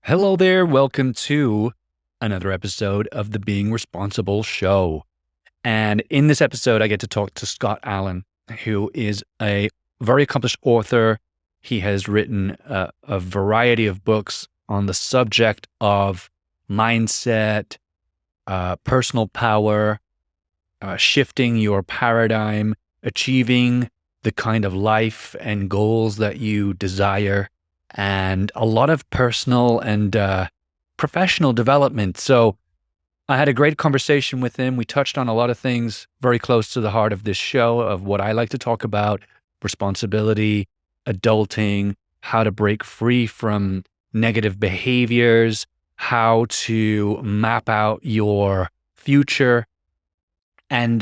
Hello there. Welcome to another episode of the Being Responsible Show. And in this episode, I get to talk to Scott Allan, who is a very accomplished author. He has written a variety of books on the subject of mindset, personal power, shifting your paradigm, achieving the kind of life and goals that you desire, and a lot of personal and professional development. So I had a great conversation with him. We touched on a lot of things very close to the heart of this show, of what I like to talk about: responsibility, adulting, how to break free from negative behaviors, how to map out your future, and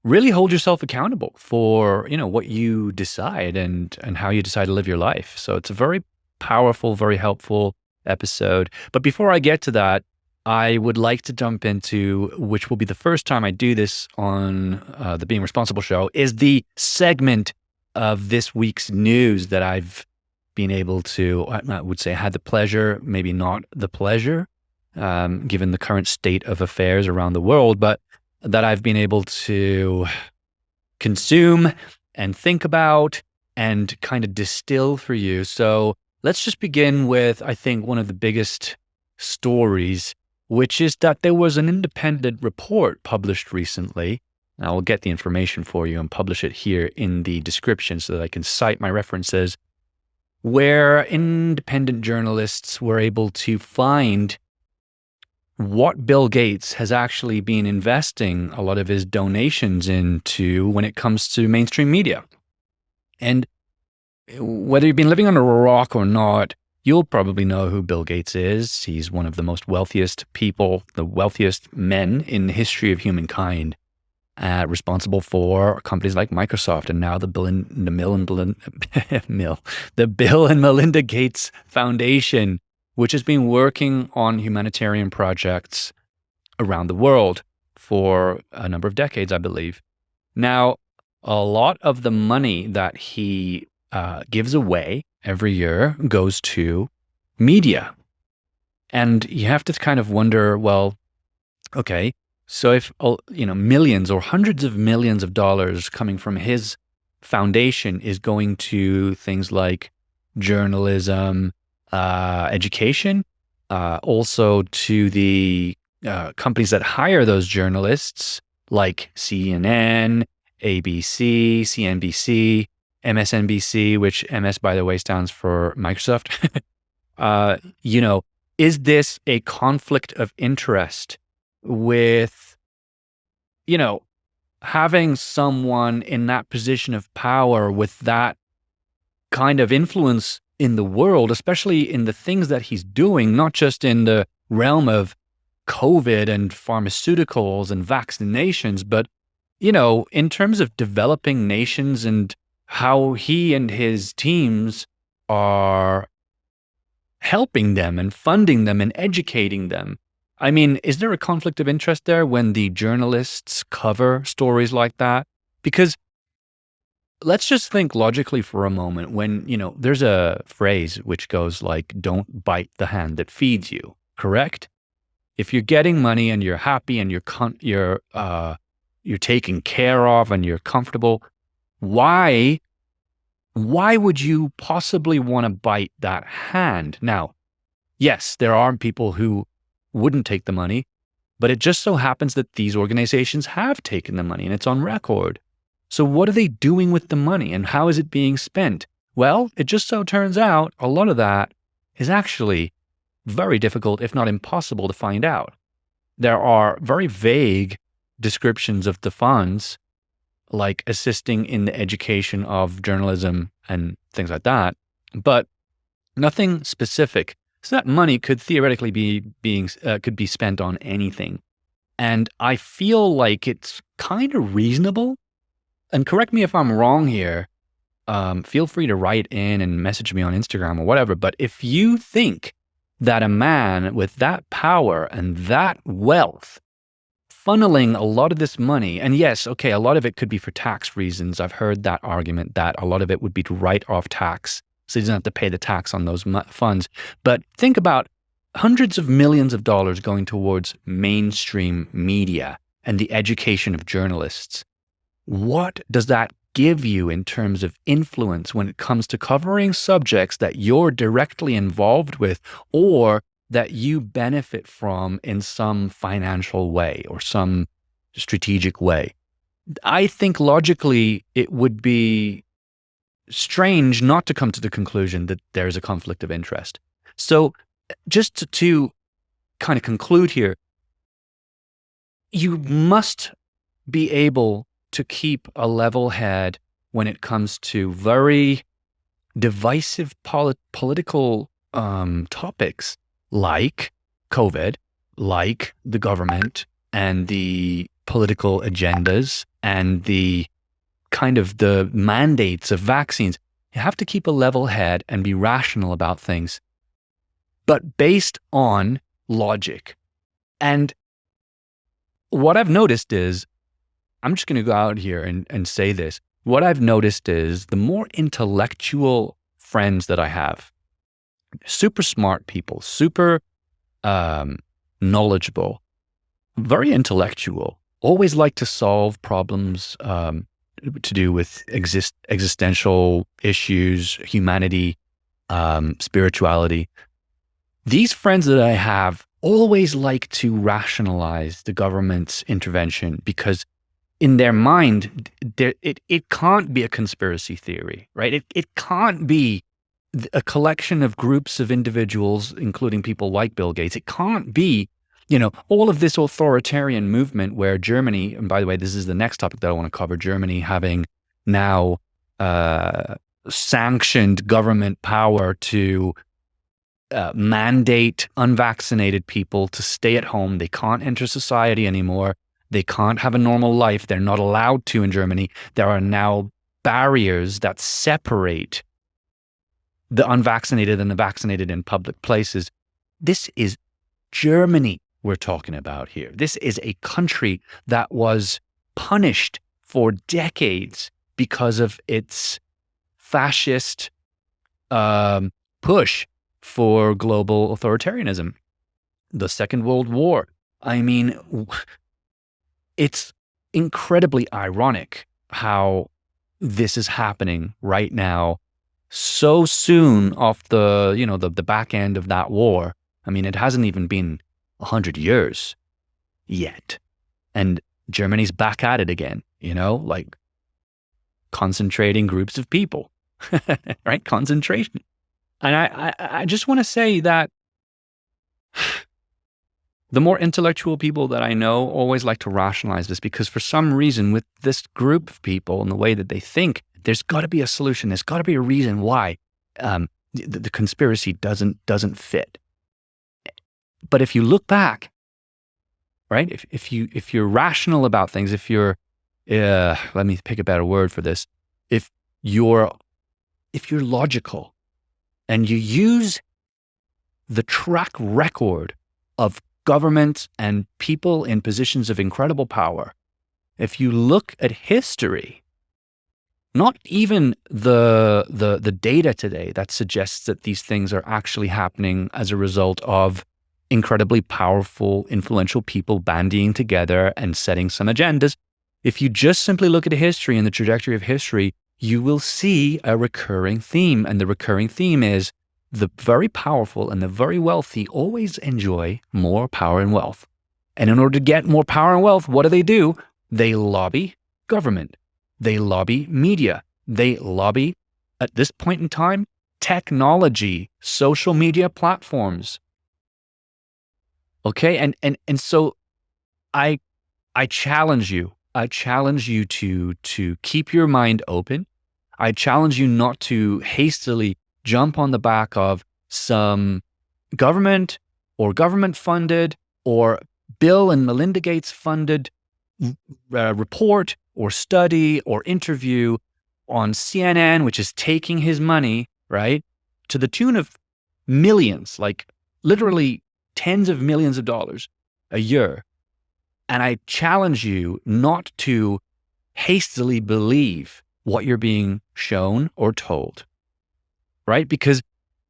really hold yourself accountable for what you decide and how you decide to live your life. So it's a very powerful, very helpful episode. But before I get to that, I would like to jump into, which will be the first time I do this on the Being Responsible Show, is the segment of this week's news that I've been able to, I would say, had the pleasure, maybe not the pleasure, given the current state of affairs around the world, but that I've been able to consume and think about and kind of distill for you. So let's just begin with, I think, one of the biggest stories, which is that there was an independent report published recently. And I will get the information for you and publish it here in the description so that I can cite my references, where independent journalists were able to find what Bill Gates has actually been investing a lot of his donations into when it comes to mainstream media. And whether you've been living under a rock or not, you'll probably know who Bill Gates is. He's one of the most wealthiest people, the wealthiest men in the history of humankind, responsible for companies like Microsoft and now the Bill and Melinda Gates Foundation, which has been working on humanitarian projects around the world for a number of decades, I believe. Now, a lot of the money that he gives away every year goes to media. And you have to kind of wonder, well, okay, so if millions or hundreds of millions of dollars coming from his foundation is going to things like journalism, education, also to the companies that hire those journalists, like CNN, ABC, CNBC, MSNBC, which MS, by the way, stands for Microsoft. Is this a conflict of interest with, having someone in that position of power with that kind of influence in the world, especially in the things that he's doing, not just in the realm of COVID and pharmaceuticals and vaccinations, but, in terms of developing nations and how he and his teams are helping them and funding them and educating them. I mean, is there a conflict of interest there when the journalists cover stories like that? Because let's just think logically for a moment. When, there's a phrase which goes like, don't bite the hand that feeds you, correct? If you're getting money and you're happy and you're taken care of and you're comfortable, why would you possibly want to bite that hand? Now, yes, there are people who wouldn't take the money, but it just so happens that these organizations have taken the money and it's on record. So what are they doing with the money and how is it being spent? Well, it just so turns out a lot of that is actually very difficult, if not impossible, to find out. There are very vague descriptions of the funds, like assisting in the education of journalism and things like that, but nothing specific. So that money could theoretically could be spent on anything. And I feel like it's kind of reasonable, and correct me if I'm wrong here, feel free to write in and message me on Instagram or whatever, but if you think that a man with that power and that wealth funneling a lot of this money, and yes, okay, a lot of it could be for tax reasons. I've heard that argument that a lot of it would be to write off tax, so he doesn't have to pay the tax on those funds. But think about hundreds of millions of dollars going towards mainstream media and the education of journalists. What does that give you in terms of influence when it comes to covering subjects that you're directly involved with or that you benefit from in some financial way or some strategic way? I think logically it would be strange not to come to the conclusion that there's a conflict of interest. So just to kind of conclude here, you must be able to keep a level head when it comes to very divisive political topics like COVID, like the government and the political agendas and the kind of the mandates of vaccines. You have to keep a level head and be rational about things, but based on logic. And what I've noticed is, I'm just going to go out here and say this. What I've noticed is the more intellectual friends that I have, super smart people, super knowledgeable, very intellectual, always like to solve problems to do with existential issues, humanity, spirituality. These friends that I have always like to rationalize the government's intervention because in their mind, it can't be a conspiracy theory, right? It can't be a collection of groups of individuals, including people like Bill Gates. It can't be, all of this authoritarian movement where Germany, and by the way, this is the next topic that I want to cover, Germany having now sanctioned government power to mandate unvaccinated people to stay at home. They can't enter society anymore. They can't have a normal life. They're not allowed to in Germany. There are now barriers that separate the unvaccinated and the vaccinated in public places. This is Germany we're talking about here. This is a country that was punished for decades because of its fascist push for global authoritarianism. The Second World War. I mean, it's incredibly ironic how this is happening right now, so soon off the back end of that war. I mean, it hasn't even been 100 years yet. And Germany's back at it again, like concentrating groups of people, right? Concentration. And I just want to say that the more intellectual people that I know always like to rationalize this because for some reason with this group of people and the way that they think, there's got to be a solution. There's got to be a reason why the conspiracy doesn't fit. But if you look back, right? If you're rational about things, if you're let me pick a better word for this. If you're logical and you use the track record of governments and people in positions of incredible power, if you look at history, not even the data today that suggests that these things are actually happening as a result of incredibly powerful, influential people bandying together and setting some agendas. If you just simply look at history and the trajectory of history, you will see a recurring theme. And the recurring theme is the very powerful and the very wealthy always enjoy more power and wealth. And in order to get more power and wealth, what do? They lobby government. They lobby media. They lobby, at this point in time, technology, social media platforms. Okay, and so I challenge you. I challenge you to keep your mind open. I challenge you not to hastily jump on the back of some government or government-funded or Bill and Melinda Gates funded report or study or interview on CNN, which is taking his money, right, to the tune of millions, like literally tens of millions of dollars a year. And I challenge you not to hastily believe what you're being shown or told, right? Because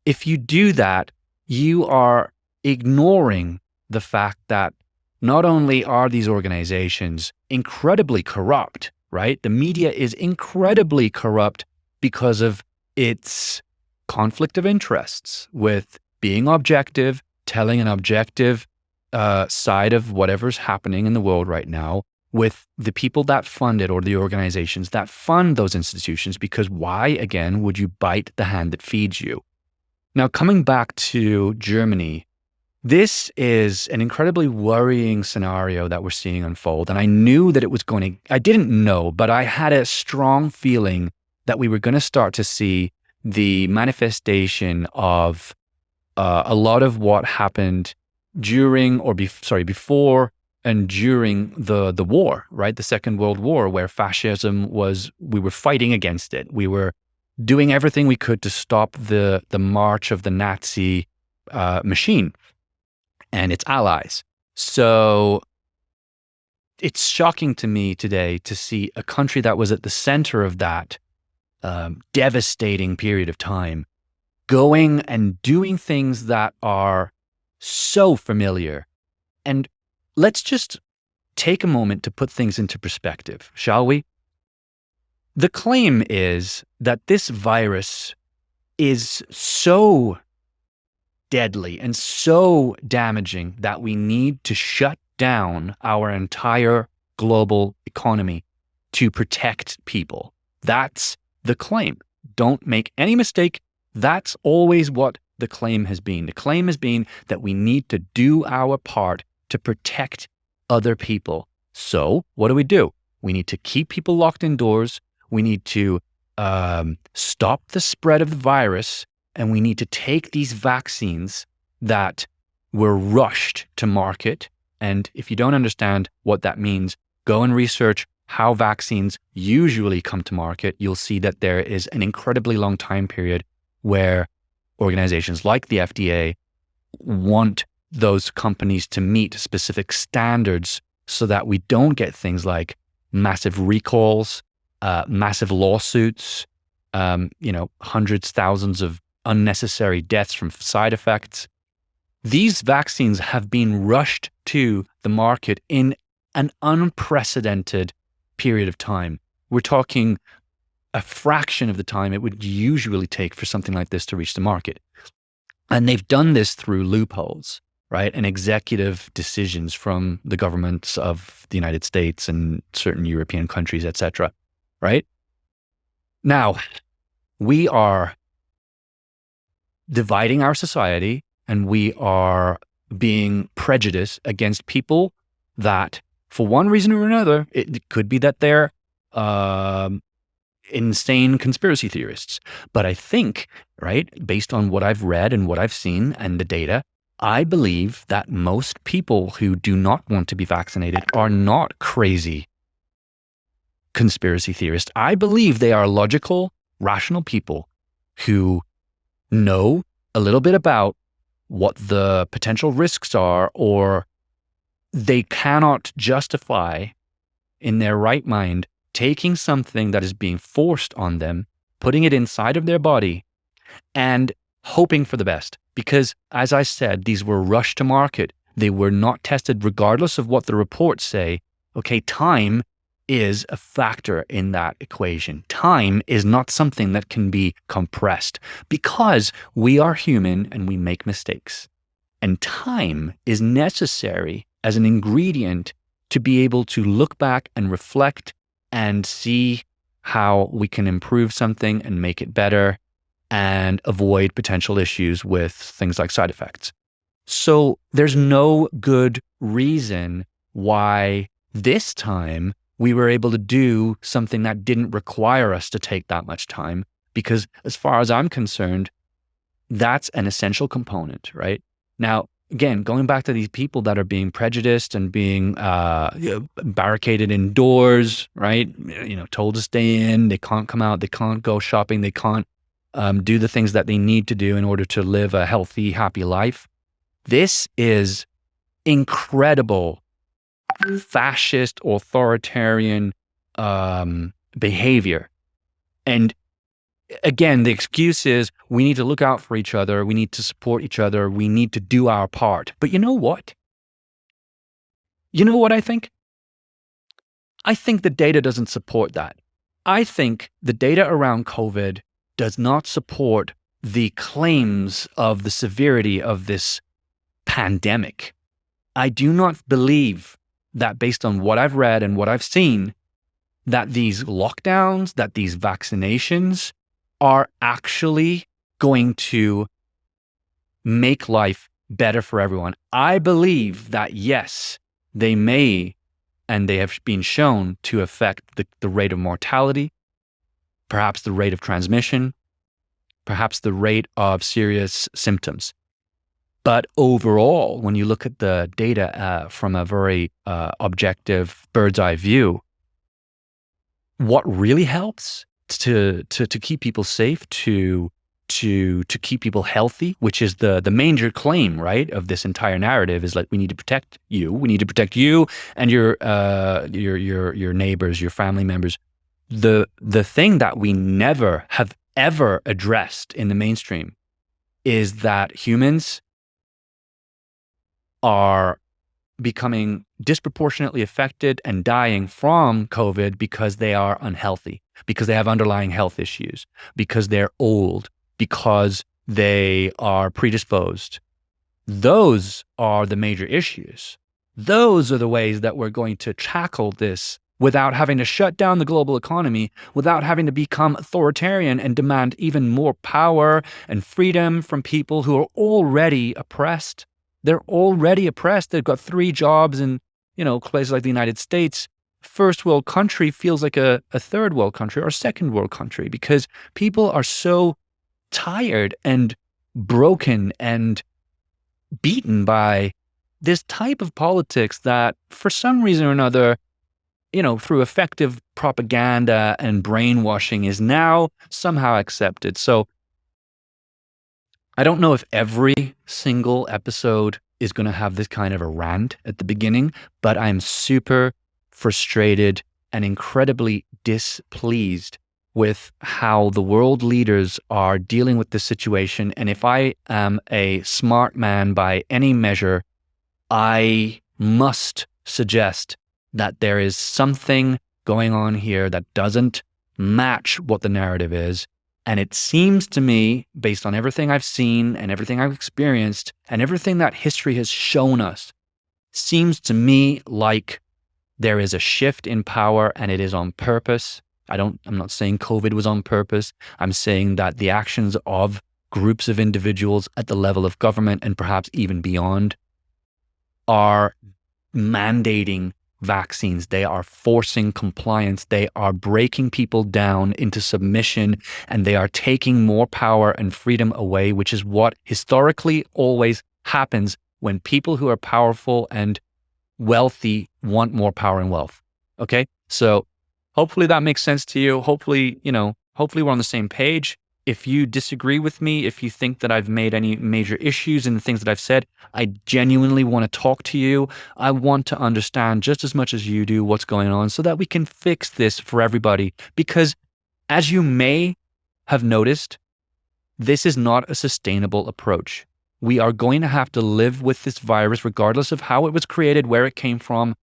if you do that, you are ignoring the fact that not only are these organizations incredibly corrupt, right? The media is incredibly corrupt because of its conflict of interests with being objective, telling an objective side of whatever's happening in the world right now, with the people that fund it or the organizations that fund those institutions, because why, again, would you bite the hand that feeds you? Now, coming back to Germany, this is an incredibly worrying scenario that we're seeing unfold. And I knew that it was I didn't know, but I had a strong feeling that we were going to start to see the manifestation of a lot of what happened during before and during the war, right? The Second World War, where fascism we were fighting against it. We were doing everything we could to stop the march of the Nazi machine and its allies. So it's shocking to me today to see a country that was at the center of that devastating period of time going and doing things that are so familiar. And let's just take a moment to put things into perspective, shall we? The claim is that this virus is so deadly and so damaging that we need to shut down our entire global economy to protect people. That's the claim. Don't make any mistake. That's always what the claim has been. The claim has been that we need to do our part to protect other people. So what do? We need to keep people locked indoors. We need to stop the spread of the virus. And we need to take these vaccines that were rushed to market. And if you don't understand what that means, go and research how vaccines usually come to market. You'll see that there is an incredibly long time period where organizations like the FDA want those companies to meet specific standards so that we don't get things like massive recalls, massive lawsuits, hundreds, thousands of unnecessary deaths from side effects. These vaccines have been rushed to the market in an unprecedented period of time. We're talking a fraction of the time it would usually take for something like this to reach the market. And they've done this through loopholes, right? And executive decisions from the governments of the United States and certain European countries, etc. Right? Now, we are dividing our society and we are being prejudiced against people that, for one reason or another, it could be that they're insane conspiracy theorists. But I think, right, based on what I've read and what I've seen and the data, I believe that most people who do not want to be vaccinated are not crazy conspiracy theorists. I believe they are logical, rational people who know a little bit about what the potential risks are, or they cannot justify in their right mind taking something that is being forced on them, putting it inside of their body, and hoping for the best. Because, as I said, these were rushed to market. They were not tested regardless of what the reports say. Okay, time is a factor in that equation. Time is not something that can be compressed because we are human and we make mistakes. And time is necessary as an ingredient to be able to look back and reflect and see how we can improve something and make it better and avoid potential issues with things like side effects. So there's no good reason why this time we were able to do something that didn't require us to take that much time, because as far as I'm concerned, that's an essential component, right? Now, again, going back to these people that are being prejudiced and being barricaded indoors, right? Told to stay in, they can't come out, they can't go shopping, they can't do the things that they need to do in order to live a healthy, happy life. This is incredible fascist, authoritarian behavior. And again, the excuse is we need to look out for each other. We need to support each other. We need to do our part. But you know what? You know what I think? I think the data doesn't support that. I think the data around COVID does not support the claims of the severity of this pandemic. I do not believe that, based on what I've read and what I've seen, that these lockdowns, that these vaccinations are actually going to make life better for everyone. I believe that, yes, they may, and they have been shown to affect the rate of mortality, perhaps the rate of transmission, perhaps the rate of serious symptoms. But overall, when you look at the data from a very objective bird's eye view, what really helps to keep people safe, to keep people healthy, which is the major claim, right, of this entire narrative, is like, we need to protect you. We need to protect you and your neighbors, your family members. The thing that we never have ever addressed in the mainstream is that humans are becoming disproportionately affected and dying from COVID because they are unhealthy, because they have underlying health issues, because they're old, because they are predisposed. Those are the major issues. Those are the ways that we're going to tackle this without having to shut down the global economy, without having to become authoritarian and demand even more power and freedom from people who are already oppressed. They're already oppressed. They've got 3 jobs in, places like the United States. First world country feels like a third world country or a second world country, because people are so tired and broken and beaten by this type of politics that, for some reason or another, through effective propaganda and brainwashing, is now somehow accepted. So I don't know if every single episode is going to have this kind of a rant at the beginning, but I'm super frustrated and incredibly displeased with how the world leaders are dealing with this situation. And if I am a smart man by any measure, I must suggest that there is something going on here that doesn't match what the narrative is. And it seems to me, based on everything I've seen and everything I've experienced and everything that history has shown us, seems to me like there is a shift in power, and it is on purpose. I'm not saying COVID was on purpose. I'm saying that the actions of groups of individuals at the level of government, and perhaps even beyond, are mandating vaccines. They are forcing compliance. They are breaking people down into submission, and they are taking more power and freedom away, which is what historically always happens when people who are powerful and wealthy want more power and wealth. Okay? So hopefully that makes sense to you. Hopefully we're on the same page. If you disagree with me, if you think that I've made any major issues in the things that I've said, I genuinely want to talk to you. I want to understand just as much as you do what's going on, so that we can fix this for everybody. Because, as you may have noticed, this is not a sustainable approach. We are going to have to live with this virus regardless of how it was created, where it came from.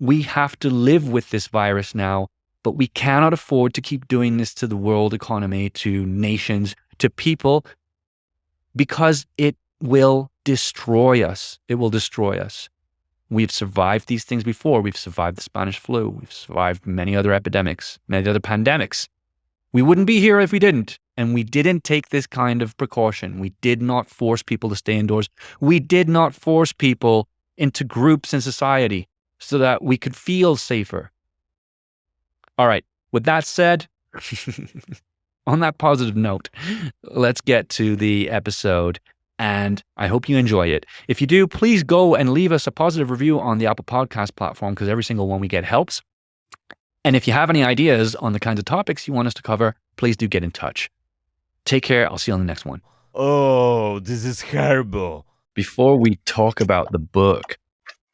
We have to live with this virus now. But we cannot afford to keep doing this to the world economy, to nations, to people, because it will destroy us. It will destroy us. We've survived these things before. We've survived the Spanish flu. We've survived many other epidemics, many other pandemics. We wouldn't be here if we didn't. And we didn't take this kind of precaution. We did not force people to stay indoors. We did not force people into groups in society so that we could feel safer. All right. With that said, on that positive note, let's get to the episode, and I hope you enjoy it. If you do, please go and leave us a positive review on the Apple Podcast platform, because every single one we get helps. And if you have any ideas on the kinds of topics you want us to cover, please do get in touch. Take care. I'll see you on the next one. Oh, this is horrible. Before we talk about the book,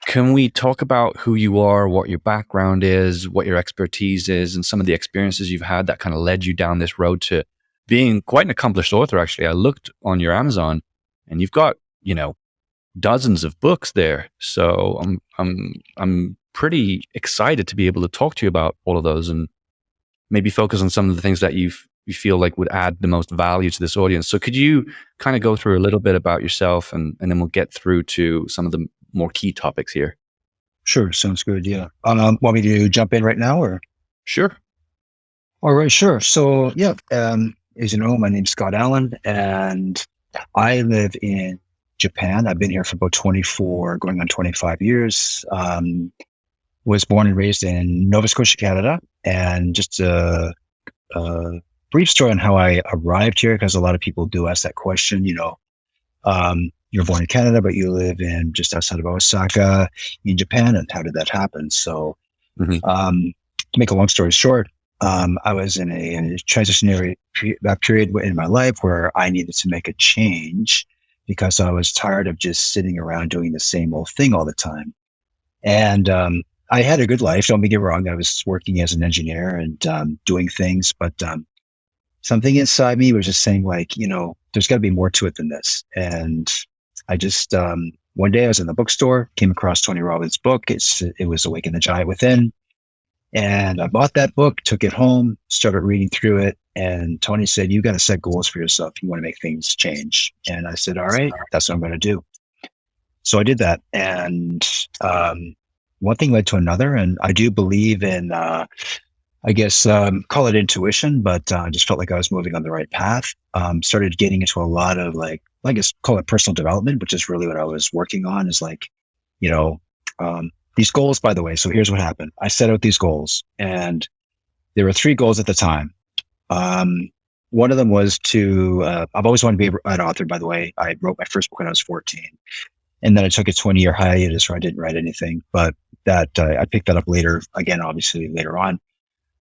can we talk about who you are, what your background is, what your expertise is, and some of the experiences you've had that kind of led you down this road to being quite an accomplished author, actually. I looked on your Amazon, and you've got dozens of books there. So I'm pretty excited to be able to talk to you about all of those and maybe focus on some of the things that you feel like would add the most value to this audience. So could you kind of go through a little bit about yourself, and then we'll get through to some of the more key topics here. Sure, sounds good. Yeah. Want me to jump in right now, or? Sure. All right, sure. So, yeah, as you know, my name's Scott Allan, and I live in Japan. I've been here for about 24, going on 25 years. Was born and raised in Nova Scotia, Canada, and just a brief story on how I arrived here, because a lot of people do ask that question. You're born in Canada, but you live in just outside of Osaka in Japan, and how did that happen? So, Mhm. to make a long story short, I was in a transitionary period in my life where I needed to make a change because I was tired of just sitting around doing the same old thing all the time. And I had a good life. Don't get me wrong. I was working as an engineer and doing things, but something inside me was just saying, like, there's got to be more to it than this. And I just one day I was in the bookstore, came across Tony Robbins' book. It was Awaken the Giant Within. And I bought that book, took it home, started reading through it. And Tony said, "You got to set goals for yourself. You want to make things change." And I said, "All right, that's what I'm going to do." So I did that. And one thing led to another. And I do believe in, I guess, call it intuition, but I just felt like I was moving on the right path. Started getting into a lot of, like, I guess, call it personal development, which is really what I was working on, is like, you know, these goals, by the way. So here's what happened. I set out these goals, and there were three goals at the time. One of them was to, I've always wanted to be an author, by the way. I wrote my first book when I was 14. And then I took a 20-year hiatus where I didn't write anything, but that I picked that up later, again, obviously later on.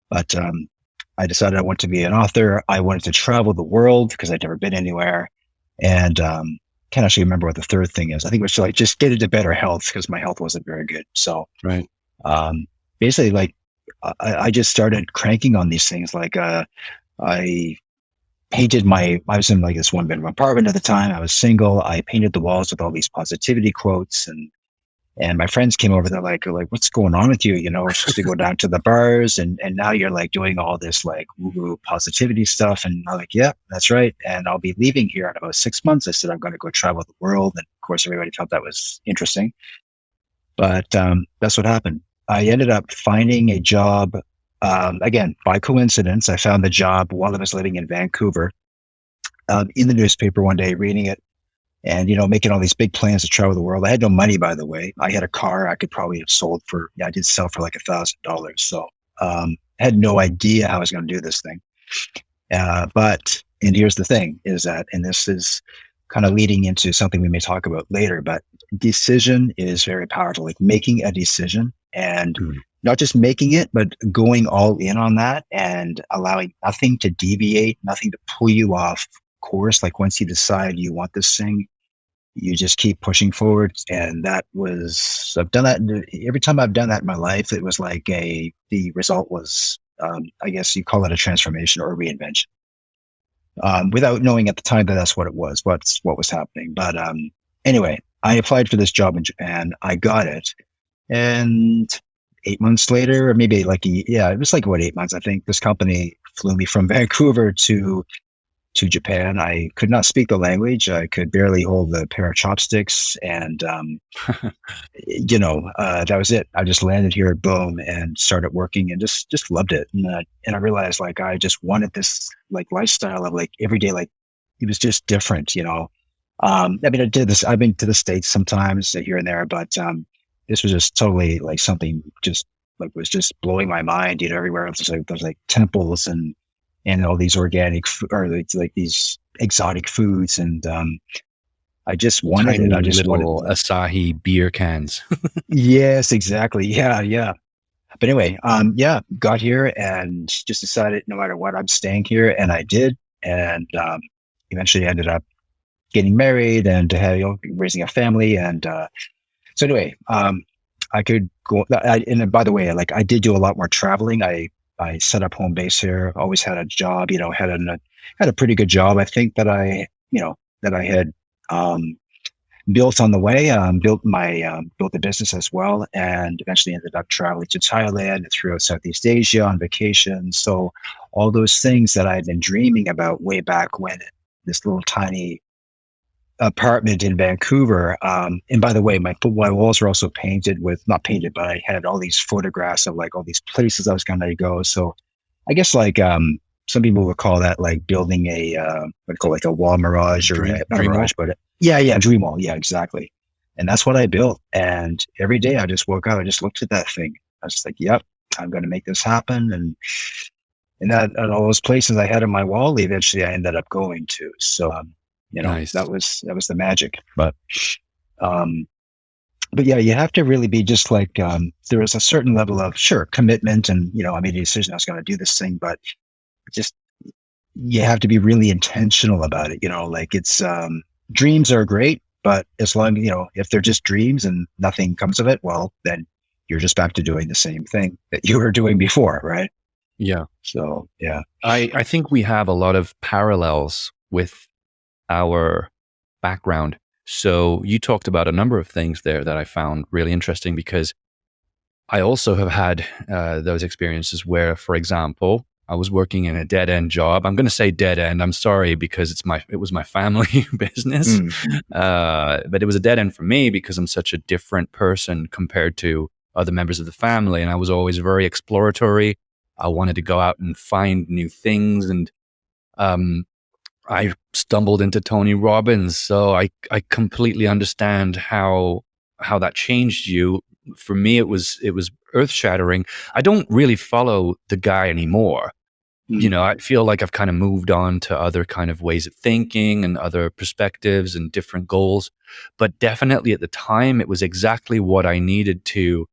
But I decided I wanted to be an author. I wanted to travel the world because I'd never been anywhere. And can't actually remember what the third thing is. I think it was to, like, just get into better health because my health wasn't very good. So Right. basically, like, I just started cranking on these things. Like I I was in, like, this one bedroom apartment at the time. I was single. I painted the walls with all these positivity quotes, and my friends came over. They're like, "What's going on with you? We're supposed to go down to the bars, and now you're, like, doing all this, like, woo-woo positivity stuff." And I'm like, "Yeah, that's right. And I'll be leaving here in about 6 months." I said, "I'm going to go travel the world." And of course, everybody thought that was interesting. But that's what happened. I ended up finding a job. Again, by coincidence, I found the job while I was living in Vancouver, in the newspaper one day, reading it, and making all these big plans to travel the world. I had no money, by the way. I had a car I could probably have sold for. Yeah, I did sell for like $1,000. So had no idea how I was going to do this thing. And here's the thing: is that, and this is kind of leading into something we may talk about later, but decision is very powerful. Like, making a decision, and not just making it, but going all in on that and allowing nothing to deviate, nothing to pull you off course. Like, once you decide you want this thing, you just keep pushing forward. And I've done that every time I've done that in my life. It was like the result was, I guess you call it a transformation or a reinvention, without knowing at the time that that's what it was, what was happening. But anyway, I applied for this job in Japan. I got it. And 8 months later, or maybe it was like, what, 8 months, I think, this company flew me from Vancouver to Japan. I could not speak the language. I could barely hold a pair of chopsticks. And, that was it. I just landed here, boom, and started working, and just loved it. And I realized, like, I just wanted this, like, lifestyle of, like, every day, like, it was just different. I mean, I've been to the States sometimes here and there, but this was just totally, like, something just, like, was just blowing my mind. Everywhere there's like temples and all these organic or like these exotic foods. And I just wanted Tiny it. I just wanted little Asahi beer cans. Yes, exactly. Yeah, yeah. But anyway, yeah, got here and just decided, no matter what, I'm staying here, and I did. And eventually ended up getting married and raising a family. And so anyway, I could go. And by the way, like, I did do a lot more traveling. I set up home base here. Always had a job. Had had a pretty good job. I think that I had um, built on the way, built the business as well, and eventually ended up traveling to Thailand and throughout Southeast Asia on vacation. So all those things that I had been dreaming about way back when, this little tiny apartment in Vancouver. And by the way, my walls were also painted with, not painted, but I had all these photographs of like all these places I was going to go. So I guess like some people would call that like building a what call like a wall mirage or not a Dream wall. mirage, but yeah, dream wall. Yeah, exactly. And that's what I built. And every day I just woke up, I just looked at that thing. I was just like, yep, I'm going to make this happen. And that and all those places I had on my wall, eventually I ended up going to. So Nice. that was the magic. Um, but yeah, you have to really be just like there is a certain level of sure commitment, and I made a decision I was going to do this thing, but just you have to be really intentional about it. Like it's dreams are great, but as long if they're just dreams and nothing comes of it, well, then you're just back to doing the same thing that you were doing before, right? Yeah. So yeah. I think we have a lot of parallels with our background. So you talked about a number of things there that I found really interesting, because I also have had those experiences where, for example, I was working in a dead end job. I'm going to say dead end. I'm sorry, because it was my family business, Mm. but it was a dead end for me because I'm such a different person compared to other members of the family, and I was always very exploratory. I wanted to go out and find new things, and um, I stumbled into Tony Robbins, so I completely understand how that changed you. For me, it was earth shattering. I don't really follow the guy anymore. Mm. I feel like I've kind of moved on to other kind of ways of thinking and other perspectives and different goals. But definitely at the time, it was exactly what I needed to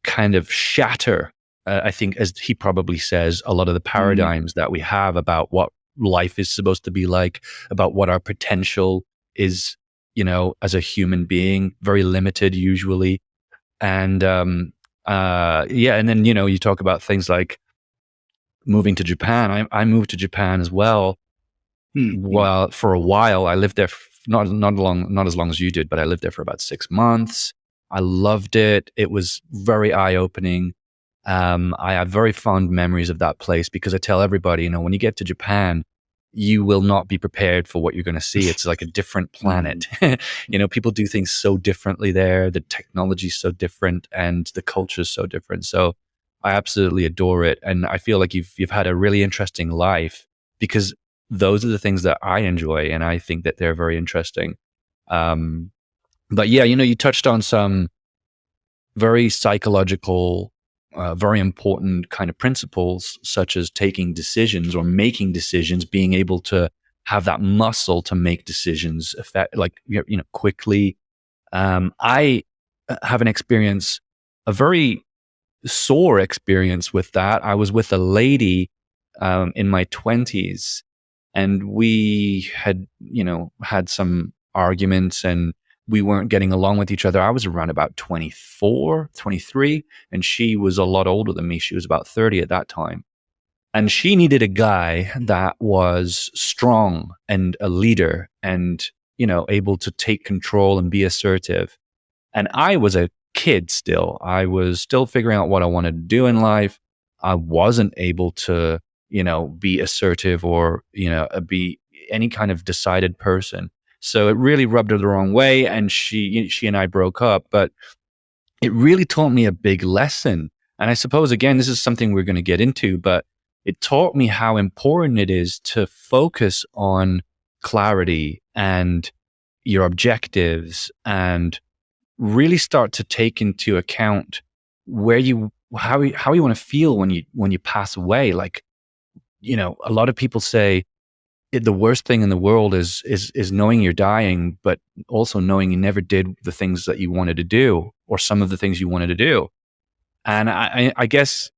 kind of shatter, I think, as he probably says, a lot of the Mm. paradigms that we have about what life is supposed to be like, about what our potential is, as a human being, very limited usually. And yeah, and then, you talk about things like moving to Japan. I moved to Japan as well. Mm. Mm. Well, for a while, I lived there, not as long as you did, but I lived there for about 6 months. I loved it. It was very eye opening. I have very fond memories of that place because I tell everybody, when you get to Japan, you will not be prepared for what you're going to see. It's like a different Mm. planet. People do things so differently there. The technology is so different, and the culture is so different. So I absolutely adore it, and I feel like you've had a really interesting life because those are the things that I enjoy, and I think that they're very interesting. Um, but yeah, you touched on some very psychological, very important kind of principles, such as taking decisions or making decisions, being able to have that muscle to make decisions quickly. I have an experience, a very sore experience with that. I was with a lady in my 20s, and we had some arguments, and we weren't getting along with each other. I was around about 24, 23, and she was a lot older than me. She was about 30 at that time. And she needed a guy that was strong and a leader and, able to take control and be assertive. And I was a kid still. I was still figuring out what I wanted to do in life. I wasn't able to, be assertive or, be any kind of decided person. So it really rubbed her the wrong way. And she and I broke up. But it really taught me a big lesson. And I suppose, again, this is something we're going to get into, but it taught me how important it is to focus on clarity and your objectives, and really start to take into account how you want to feel when you pass away. Like, a lot of people say the worst thing in the world is knowing you're dying, but also knowing you never did the things that you wanted to do, or some of the things you wanted to do. And I guess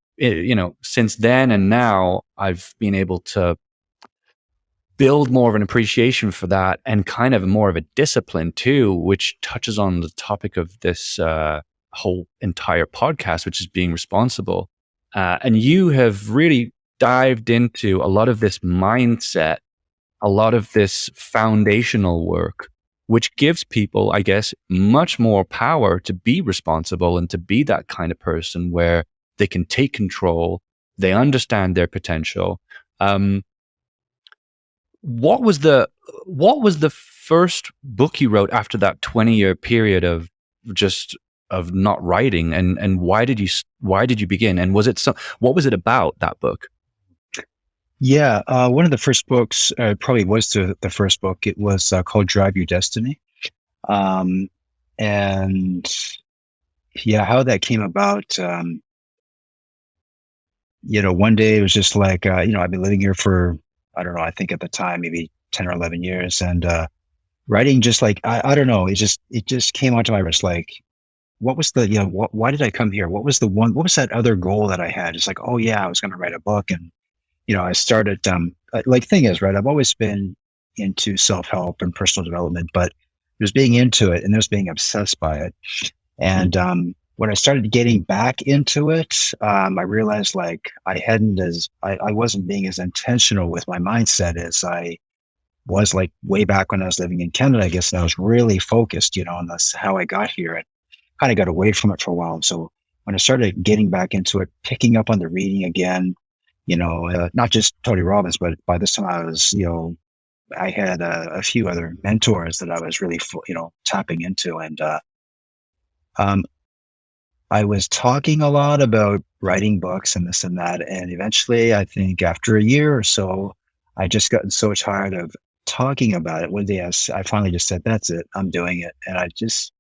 since then and now, I've been able to build more of an appreciation for that, and kind of more of a discipline too, which touches on the topic of this whole entire podcast, which is being responsible. And you have really dived into a lot of this mindset, a lot of this foundational work, which gives people, I guess, much more power to be responsible and to be that kind of person where they can take control, they understand their potential. Um, what was the first book you wrote after that 20-year period of just of not writing, and why did you begin, and what was it about, that book? Yeah, one of the first books, probably was the first book. It was called Drive Your Destiny. Um, and yeah, how that came about, one day it was just like, I've been living here for, I don't know, I think at the time, maybe 10 or 11 years. And writing just like, I don't know, it just came onto my wrist. Like, what was why did I come here? What was that other goal that I had? It's like, oh yeah, I was going to write a book. And I started, like, thing is, right, I've always been into self-help and personal development, but there's being into it and there's being obsessed by it. And when I started getting back into it, I realized like I wasn't being as intentional with my mindset as I was like way back when I was living in Canada, I guess. And I was really focused, and that's how I got here. And kind of got away from it for a while. And so when I started getting back into it, picking up on the reading again, not just Tony Robbins, but by this time I was, I had a few other mentors that I was really, tapping into. And um, I was talking a lot about writing books and this and that. And eventually, I think after a year or so, I just gotten so tired of talking about it. One day I finally just said, that's it, I'm doing it. And I just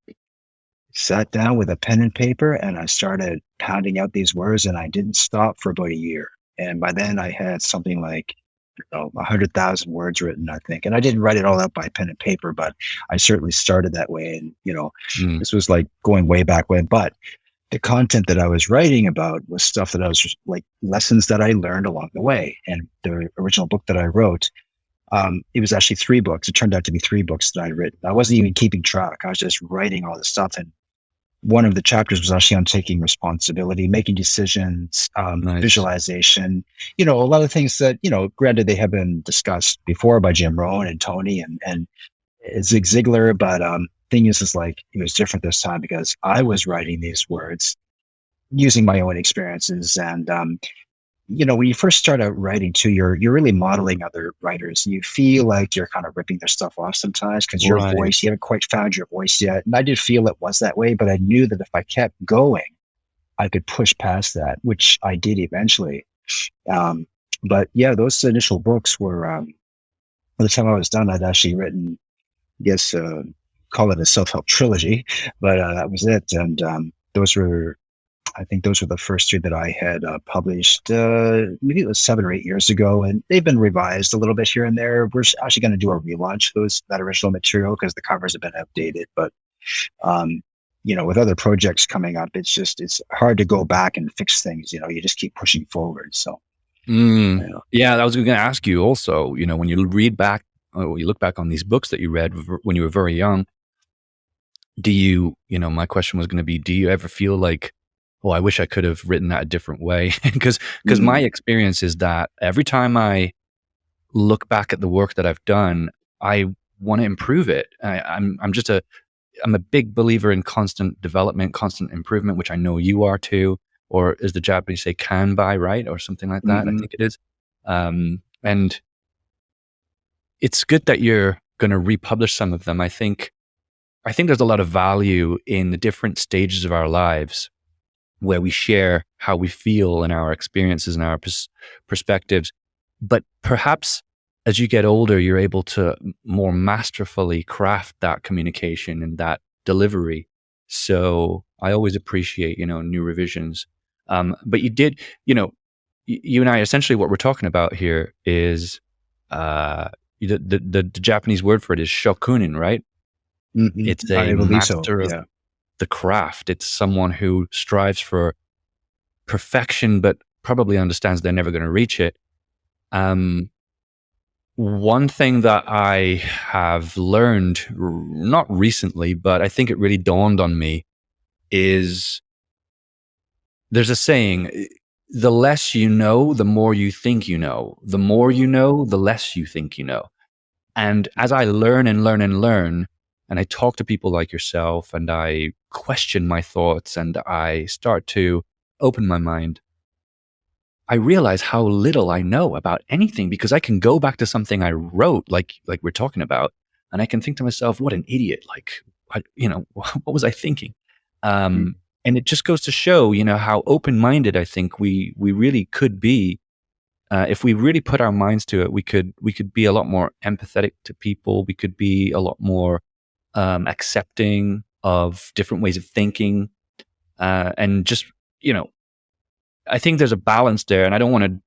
sat down with a pen and paper and I started pounding out these words, and I didn't stop for about a year. And by then I had something like 100,000 words written, I think. And I didn't write it all out by pen and paper, but I certainly started that way. And, Mm, this was like going way back when, but the content that I was writing about was stuff that I was just like lessons that I learned along the way. And the original book that I wrote, it was actually 3 books. It turned out to be 3 books that I'd written. I wasn't even keeping track. I was just writing all this stuff. And one of the chapters was actually on taking responsibility, making decisions, nice. visualization, a lot of things that, granted they have been discussed before by Jim Rohn and Tony and Zig Ziglar. But thing is like, it was different this time because I was writing these words using my own experiences. And when you first start out writing too, you're really modeling other writers. You feel like you're kind of ripping their stuff off sometimes because your Right. voice, you haven't quite found your voice yet. And I did feel it was that way, but I knew that if I kept going, I could push past that, which I did eventually. Um, but yeah, those initial books were, by the time I was done, I'd actually written, I guess, call it a self-help trilogy, but that was it. And I think those were the first 3 that I had published. Maybe it was 7 or 8 years ago, and they've been revised a little bit here and there. We're actually going to do a relaunch of that original material because the covers have been updated. But um, with other projects coming up, it's hard to go back and fix things. You just keep pushing forward. So Mm. you know, Yeah, I was going to ask you also, when you read back, or you look back on these books that you read when you were very young, my question was going to be, do you ever feel like, oh, I wish I could have written that a different way? Because my mm, experience is that every time I look back at the work that I've done, I want to improve it. I'm a big believer in constant development, constant improvement, which I know you are too, or as the Japanese say, kanbai, right? Or something like that, I mm, think it is. And it's good that you're going to republish some of them. I think there's a lot of value in the different stages of our lives where we share how we feel and our experiences and our perspectives. But perhaps as you get older, you're able to more masterfully craft that communication and that delivery. So I always appreciate, new revisions. But you did, you and I, essentially what we're talking about here is uh, the Japanese word for it is shokunin, right? It's a I believe so. master of Yeah. the craft. It's someone who strives for perfection, but probably understands they're never going to reach it. Um, One thing that I have learned, not recently, but I think it really dawned on me, is there's a saying. the less you know, the more you think you know. The more you know, the less you think you know. And as I learn and learn and learn, and I talk to people like yourself, and I question my thoughts, and I start to open my mind, I realize how little I know about anything, because I can go back to something I wrote, like we're talking about, and I can think to myself, "What an idiot! Like, what was I thinking?" Mm. And it just goes to show, how open minded I think we really could be. If we really put our minds to it, we could be a lot more empathetic to people. We could be a lot more accepting of different ways of thinking, and just you know, I think there's a balance there, and I don't want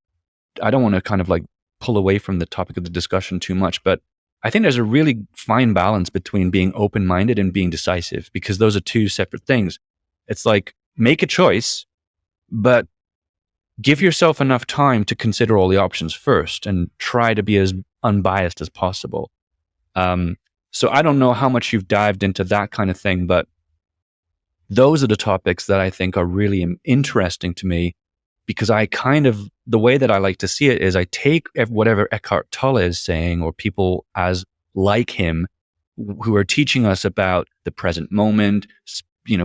to kind of like pull away from the topic of the discussion too much, but I think there's a really fine balance between being open minded and being decisive, because those are two separate things. It's like, make a choice, but give yourself enough time to consider all the options first and try to be as unbiased as possible. Um, so I don't know how much you've dived into that kind of thing, but those are the topics that I think are really interesting to me, because the way that I like to see it is, I take whatever Eckhart Tolle is saying, or people as like him, who are teaching us about the present moment,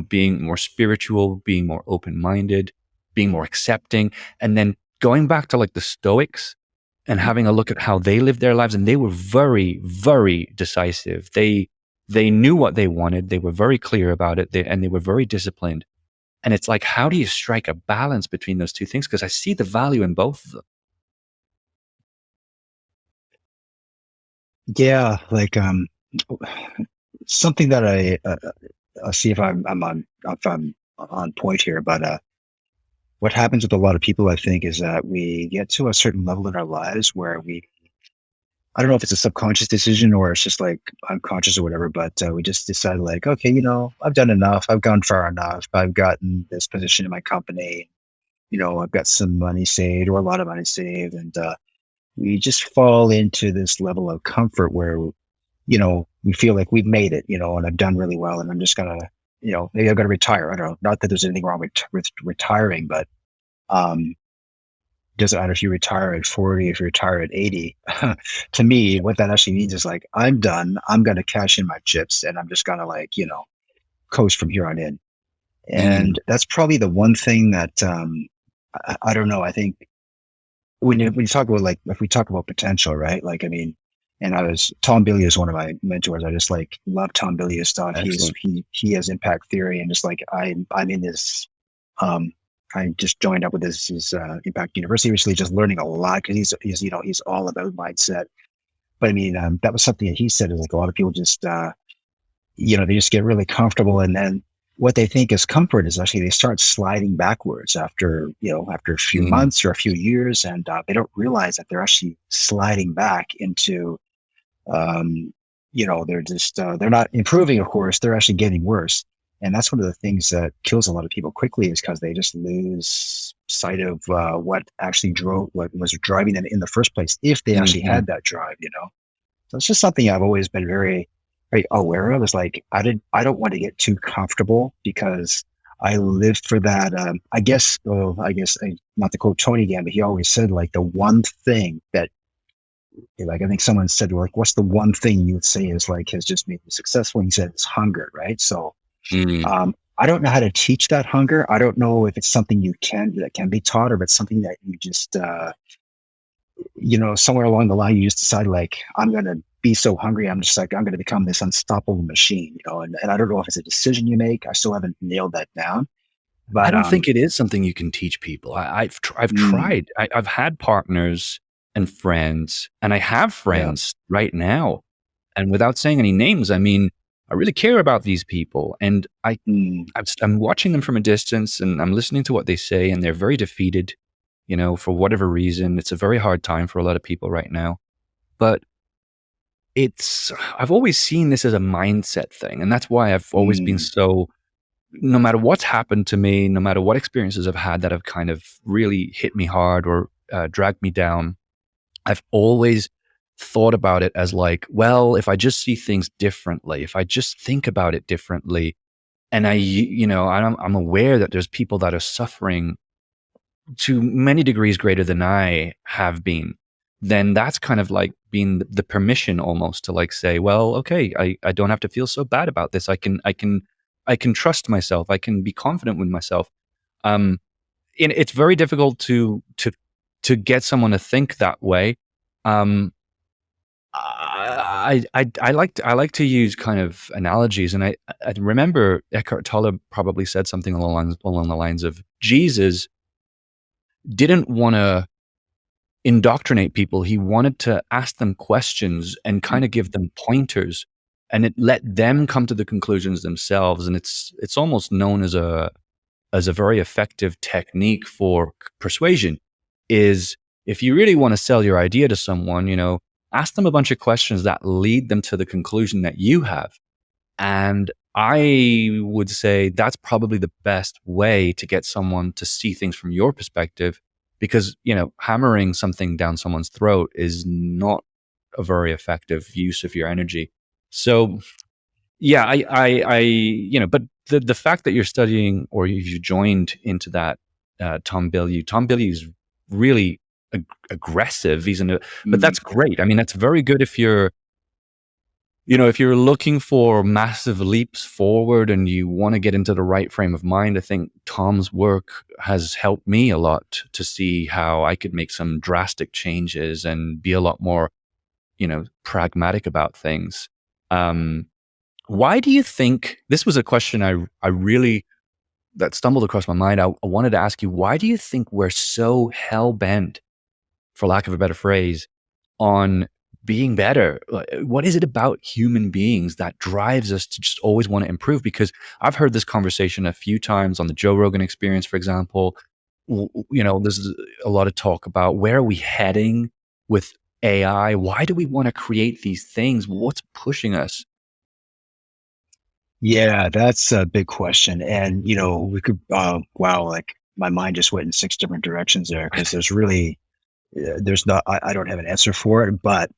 being more spiritual, being more open-minded, being more accepting, and then going back to like the Stoics and having a look at how they lived their lives. And they were very, very decisive. They knew what they wanted. They were very clear about it. And they were very disciplined. And it's like, how do you strike a balance between those two things? Because I see the value in both of them. Yeah, like something that I'll see if I'm on point here. But what happens with a lot of people, I think, is that we get to a certain level in our lives where I don't know if it's a subconscious decision or it's just like unconscious or whatever, but we just decide like, okay, I've done enough. I've gone far enough. I've gotten this position in my company. I've got some money saved or a lot of money saved. And we just fall into this level of comfort where, we feel like we've made it, and I've done really well. And I'm just going to, maybe I've got to retire. I don't know. Not that there's anything wrong with retiring, but um, doesn't matter if you retire at 40, if you retire at 80. To me, what that actually means is like, I'm done. I'm going to cash in my chips and I'm just going to like, coast from here on in. Mm, And that's probably the one thing that I don't know. I think when you talk about like, if we talk about potential, right? Like, I mean, and Tom Billy is one of my mentors. I just like love Tom Billy's stuff. excellent. He has impact theory, and just like I'm in this, um, I just joined up with his Impact University recently, just learning a lot because he's all about mindset. But I mean, that was something that he said is like a lot of people just they just get really comfortable, and then what they think is comfort is actually they start sliding backwards after a few Mm, months or a few years, and they don't realize that they're actually sliding back into um, they're just they're not improving. Of course, they're actually getting worse, and that's one of the things that kills a lot of people quickly is because they just lose sight of what actually what was driving them in the first place, if they actually mhm. had that drive. So it's just something I've always been very, very aware of. Is like I don't want to get too comfortable because I lived for that. Not to quote Tony again, but he always said like the one thing that, like, I think someone said like, what's the one thing you would say is like has just made you successful? And he said it's hunger, right? So Mm. I don't know how to teach that hunger. I don't know if it's something that can be taught, or if it's something that you just somewhere along the line, you just decide like, I'm going to be so hungry. I'm just like, I'm going to become this unstoppable machine, and I don't know if it's a decision you make. I still haven't nailed that down, I but, don't think it is something you can teach people. I've mm, tried. I've had partners and friends, and I have yeah, friends right now. And without saying any names, I mean, I really care about these people, and mm, I'm watching them from a distance, and I'm listening to what they say, and they're very defeated. For whatever reason, it's a very hard time for a lot of people right now. But I've always seen this as a mindset thing, and that's why I've always been mm, so, no matter what's happened to me, no matter what experiences I've had that have kind of really hit me hard or dragged me down, I've always thought about it as like, well, if I just see things differently, if I just think about it differently, and I'm aware that there's people that are suffering to many degrees greater than I have been, then that's kind of like being the permission almost to like say, well, okay, I don't have to feel so bad about this. I can trust myself. I can be confident with myself. Um, and it's very difficult to get someone to think that way. Um, I like to use kind of analogies, and I remember Eckhart Tolle probably said something along the lines of Jesus didn't want to indoctrinate people. He wanted to ask them questions and kind of give them pointers, and it let them come to the conclusions themselves. And it's almost known as a very effective technique for persuasion. Is if you really want to sell your idea to someone, ask them a bunch of questions that lead them to the conclusion that you have. And I would say that's probably the best way to get someone to see things from your perspective, because, hammering something down someone's throat is not a very effective use of your energy. So, yeah, but the fact that you're studying or you joined into that Tom Bilyeu is really aggressive. But that's great. I mean, that's very good if you're looking for massive leaps forward and you want to get into the right frame of mind. I think Tom's work has helped me a lot to see how I could make some drastic changes and be a lot more, pragmatic about things. Why do you think this was a question I really that stumbled across my mind? I wanted to ask you, why do you think we're so hell bent, for lack of a better phrase, on being better? What is it about human beings that drives us to just always want to improve? Because I've heard this conversation a few times on the Joe Rogan Experience, for example. There's a lot of talk about where are we heading with AI? Why do we want to create these things? What's pushing us? Yeah, that's a big question. And, we could, wow, like my mind just went in six different directions there because there's not, I don't have an answer for it. But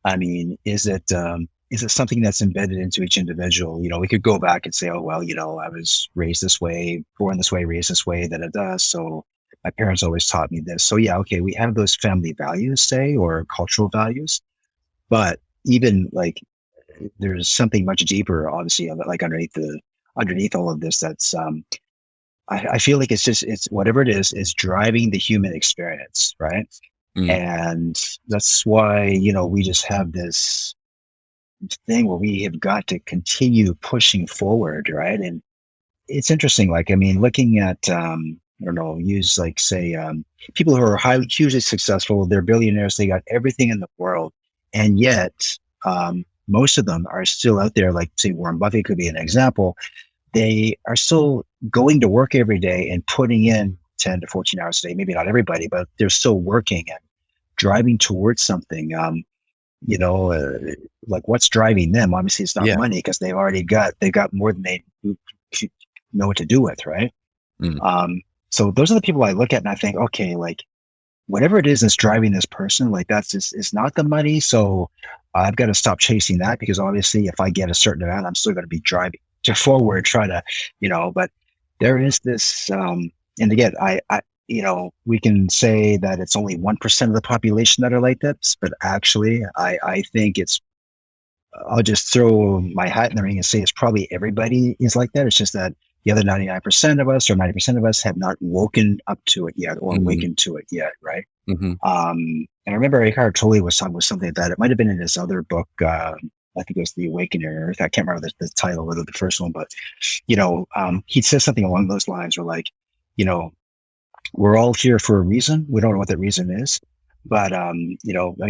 I mean, is it something that's embedded into each individual? We could go back and say, oh, well, I was raised this way, born this way, raised this way, da. So my parents always taught me this. So yeah, okay, we have those family values, say, or cultural values. But even like there's something much deeper, obviously, like underneath all of this. That's I feel like it's whatever it is driving the human experience, right? Mm, And that's why we just have this thing where we have got to continue pushing forward, right? And it's interesting. Like, I mean, looking at I don't know, use like say people who are highly hugely successful, they're billionaires, they got everything in the world, and yet most of them are still out there. Like say Warren Buffett could be an example. They are still going to work every day and putting in 10 to 14 hours a day. Maybe not everybody, but they're still working and driving towards something. You know, uh, like what's driving them? Obviously, it's not yeah. money because they've got more than they know what to do with, right? Mm, So those are the people I look at and I think, okay, like whatever it is that's driving this person, like that's just it's not the money. So I've got to stop chasing that because obviously, if I get a certain amount, I'm still going to be driving to forward, try to, But there is this, and again, we can say that it's only 1% of the population that are like this, but actually, I think I'll just throw my hat in the ring and say it's probably everybody is like that. It's just that the other 99% of us or 90% of us have not woken up to it yet or mm, awakened to it yet, right? mhm. And I remember Eckhart Tolle was talking about something like that. It might have been in his other book. I think it was The Awakening Earth. I can't remember the title of the first one, but he says something along those lines, or like, you know, we're all here for a reason. We don't know what that reason is, but I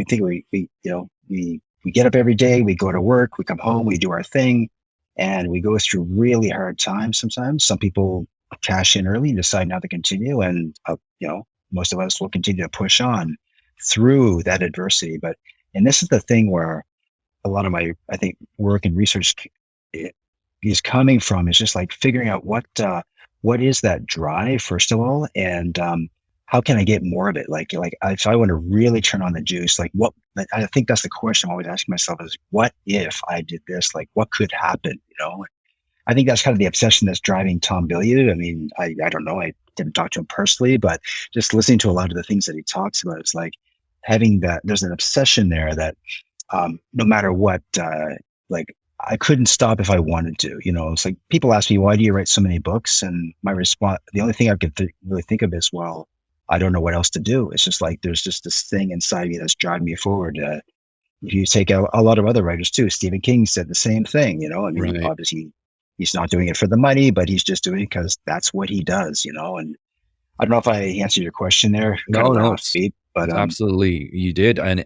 think we get up every day, we go to work, we come home, we do our thing, and we go through really hard times. Sometimes some people cash in early and decide not to continue, and most of us will continue to push on through that adversity. And this is the thing where a lot of my, I think, work and research is coming from is just like figuring out what is that drive first of all, and how can I get more of it? If I want to really turn on the juice, like what? I think that's the question I'm always asking myself is, what if I did this? Like, what could happen? I think that's kind of the obsession that's driving Tom Bilyeu. I mean, I don't know. didn't talk to him personally, but just listening to a lot of the things that he talks about, it's like having that. There's an obsession there that no matter what, like I couldn't stop if I wanted to. It's like people ask me, why do you write so many books? And my response, the only thing I could really think of is, well, I don't know what else to do. It's just like there's just this thing inside me that's driving me forward. If you take a lot of other writers too, Stephen King said the same thing. I mean, Right. obviously he's not doing it for the money, but he's just doing it because that's what he does. And I don't know if I answered your question there. Kind No, of went no, off speed, but absolutely, you did, and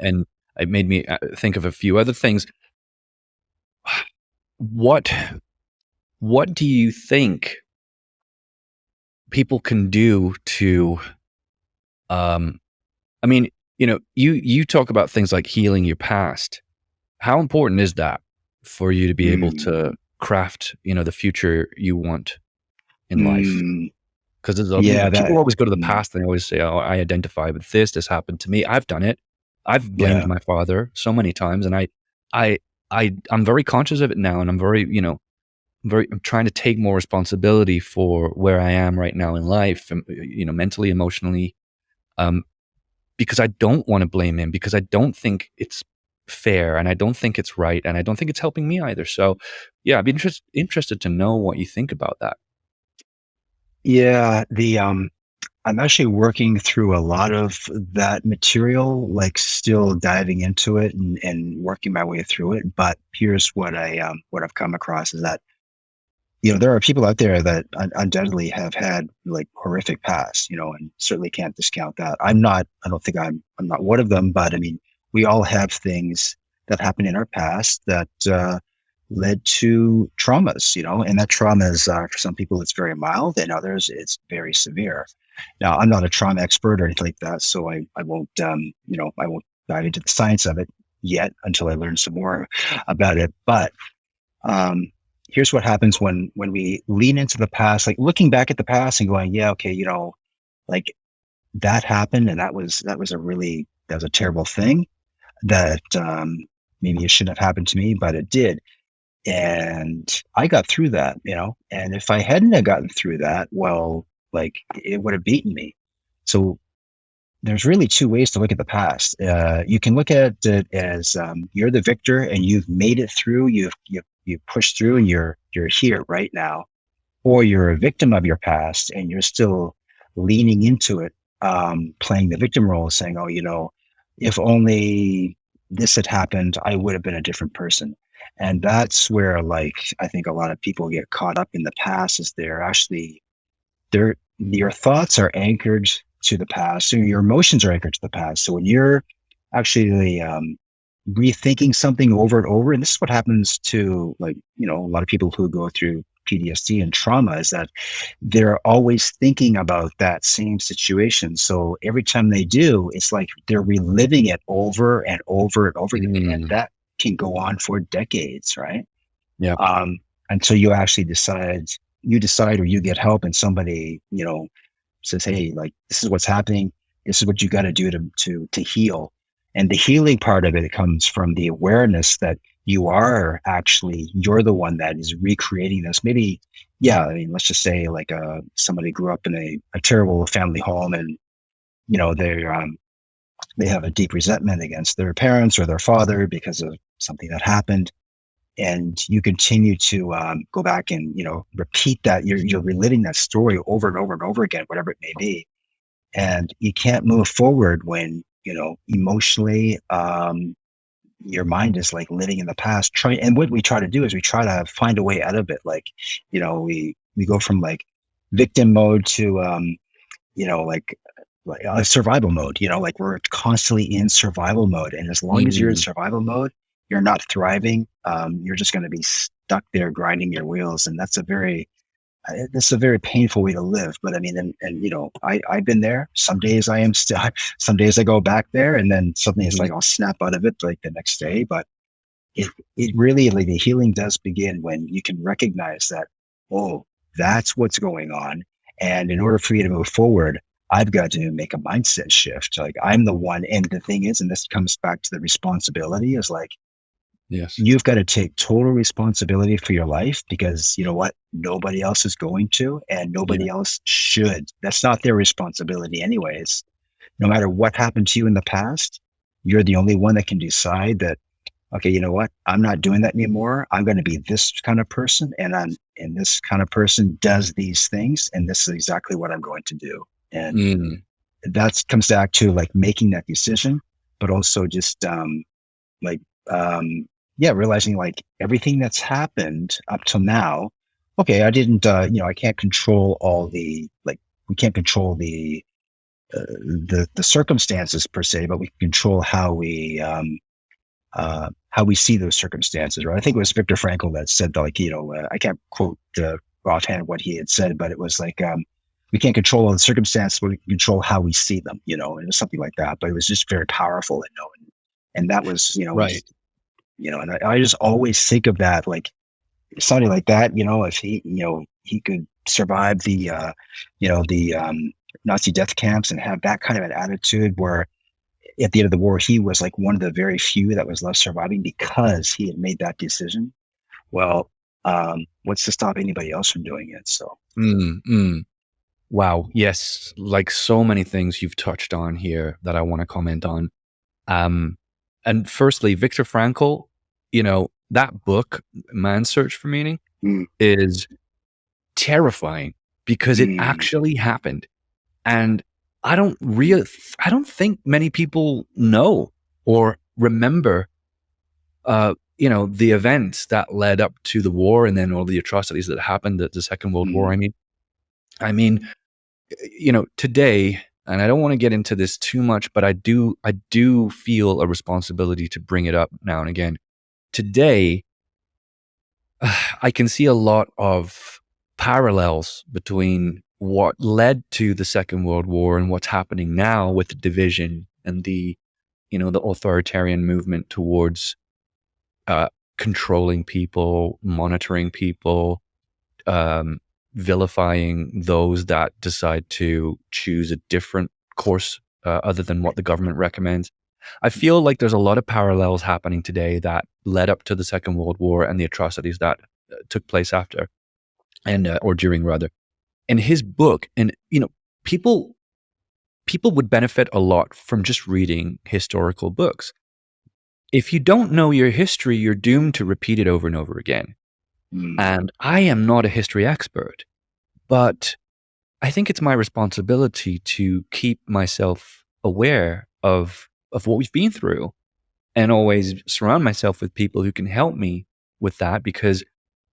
it made me think of a few other things. What what do you think people can do to um I mean, you talk about things like healing your past. How important is that for you to be able to mm, craft, the future you want in life? mm, Because yeah, people that, always go to the mm, past and they always say, "Oh, I identify with this. This happened to me." I've done it. I've blamed yeah. my father so many times, and I, I'm very conscious of it now, and I'm very, I'm trying to take more responsibility for where I am right now in life, and, mentally, emotionally, um, because I don't want to blame him, because I don't think it's fair, and I don't think it's right, and I don't think it's helping me either. So, yeah, I'd be interested to know what you think about that. Yeah, I'm actually working through a lot of that material, like still diving into it and working my way through it. But here's what I've come across is that there are people out there that undoubtedly have had like horrific past, and certainly can't discount that. I don't think I'm not one of them, but I mean, we all have things that happened in our past that led to traumas, and that trauma is, for some people, it's very mild, and others, it's very severe. Now, I'm not a trauma expert or anything like that, so I won't, I won't dive into the science of it yet until I learn some more about it. But um, here's what happens when we lean into the past, like looking back at the past and going, yeah, okay, like that happened, and that was a terrible thing that maybe it shouldn't have happened to me, but it did. And I got through that, and if I hadn't have gotten through that, well, like it would have beaten me. So there's really two ways to look at the past. You can look at it as you're the victor and you've made it through. You've pushed through and you're here right now, or you're a victim of your past and you're still leaning into it, playing the victim role, saying, "Oh, if only this had happened, I would have been a different person." And that's where, like, I think a lot of people get caught up in the past, is your thoughts are anchored to the past, so your emotions are anchored to the past. So when you're actually rethinking something over and over, and this is what happens to, like, a lot of people who go through PTSD and trauma, is that they're always thinking about that same situation. So every time they do, it's like they're reliving it over and over and over again, and Mm, that can go on for decades, right? yeah. um, until you decide or you get help, and somebody says, hey, like, this is what's happening, this is what you got to do to heal. And the healing part of it comes from the awareness that you're the one that is recreating this. Maybe, yeah, I mean, let's just say, like, somebody grew up in a terrible family home, and they have a deep resentment against their parents or their father because of something that happened, and you continue to go back and repeat that. You're reliving that story over and over and over again, whatever it may be, and you can't move forward when emotionally, your mind is like living in the past. And what we try to do is we try to find a way out of it. Like, we go from like victim mode to like a survival mode. Like, we're constantly in survival mode, and as long as you're in Mm, survival mode, you're not thriving. You're just going to be stuck there grinding your wheels, and that's a very painful way to live. But I mean, and I've been there. Some days I am still. Some days I go back there, and then suddenly it's mhm, like I'll snap out of it like the next day. But it really, like, the healing does begin when you can recognize that, oh, that's what's going on. And in order for me to move forward, I've got to make a mindset shift. Like, I'm the one. And the thing is, and this comes back to the responsibility, is like, Yes. you've got to take total responsibility for your life, because you know what? Nobody else is going to, and Yeah. nobody else should. That's not their responsibility, anyways. No matter what happened to you in the past, you're the only one that can decide that, okay, you know what? I'm not doing that anymore. I'm going to be this kind of person, and this kind of person does these things, and this is exactly what I'm going to do. And Mm. that comes back to like making that decision, but also just like yeah, realizing like everything that's happened up till now. Okay, I didn't I can't control all the like we can't control the circumstances per se, but we can control how we see those circumstances, right? I think it was Viktor Frankl that said, like, I can't quote offhand what he had said, but it was like, we can't control all the circumstances, but we can control how we see them, and it was something like that. But it was just very powerful, and that was, Right. and I just always think of that, like somebody like that, if he could survive the Nazi death camps and have that kind of an attitude where at the end of the war, he was like one of the very few that was left surviving because he had made that decision. Well, what's to stop anybody else from doing it? So, Mm, mm. Wow. Yes. Like so many things you've touched on here that I want to comment on. Um, and firstly, Viktor Frankl, that book, Man's Search for Meaning, mm, is terrifying because it mm, actually happened. And I don't think many people know or remember, the events that led up to the war and then all the atrocities that happened at the Second World War. mm, I mean, today, and I don't want to get into this too much, but I do feel a responsibility to bring it up now and again. Today, I can see a lot of parallels between what led to the Second World War and what's happening now with the division and the authoritarian movement towards uh, controlling people, monitoring people, um, vilifying those that decide to choose a different course other than what the government recommends. I feel like there's a lot of parallels happening today that led up to the Second World War and the atrocities that took place after and or during rather. In his book, and people people would benefit a lot from just reading historical books. If you don't know your history, you're doomed to repeat it over and over again. mm, And I am not a history expert, but I think it's my responsibility to keep myself aware of what we've been through and always surround myself with people who can help me with that, because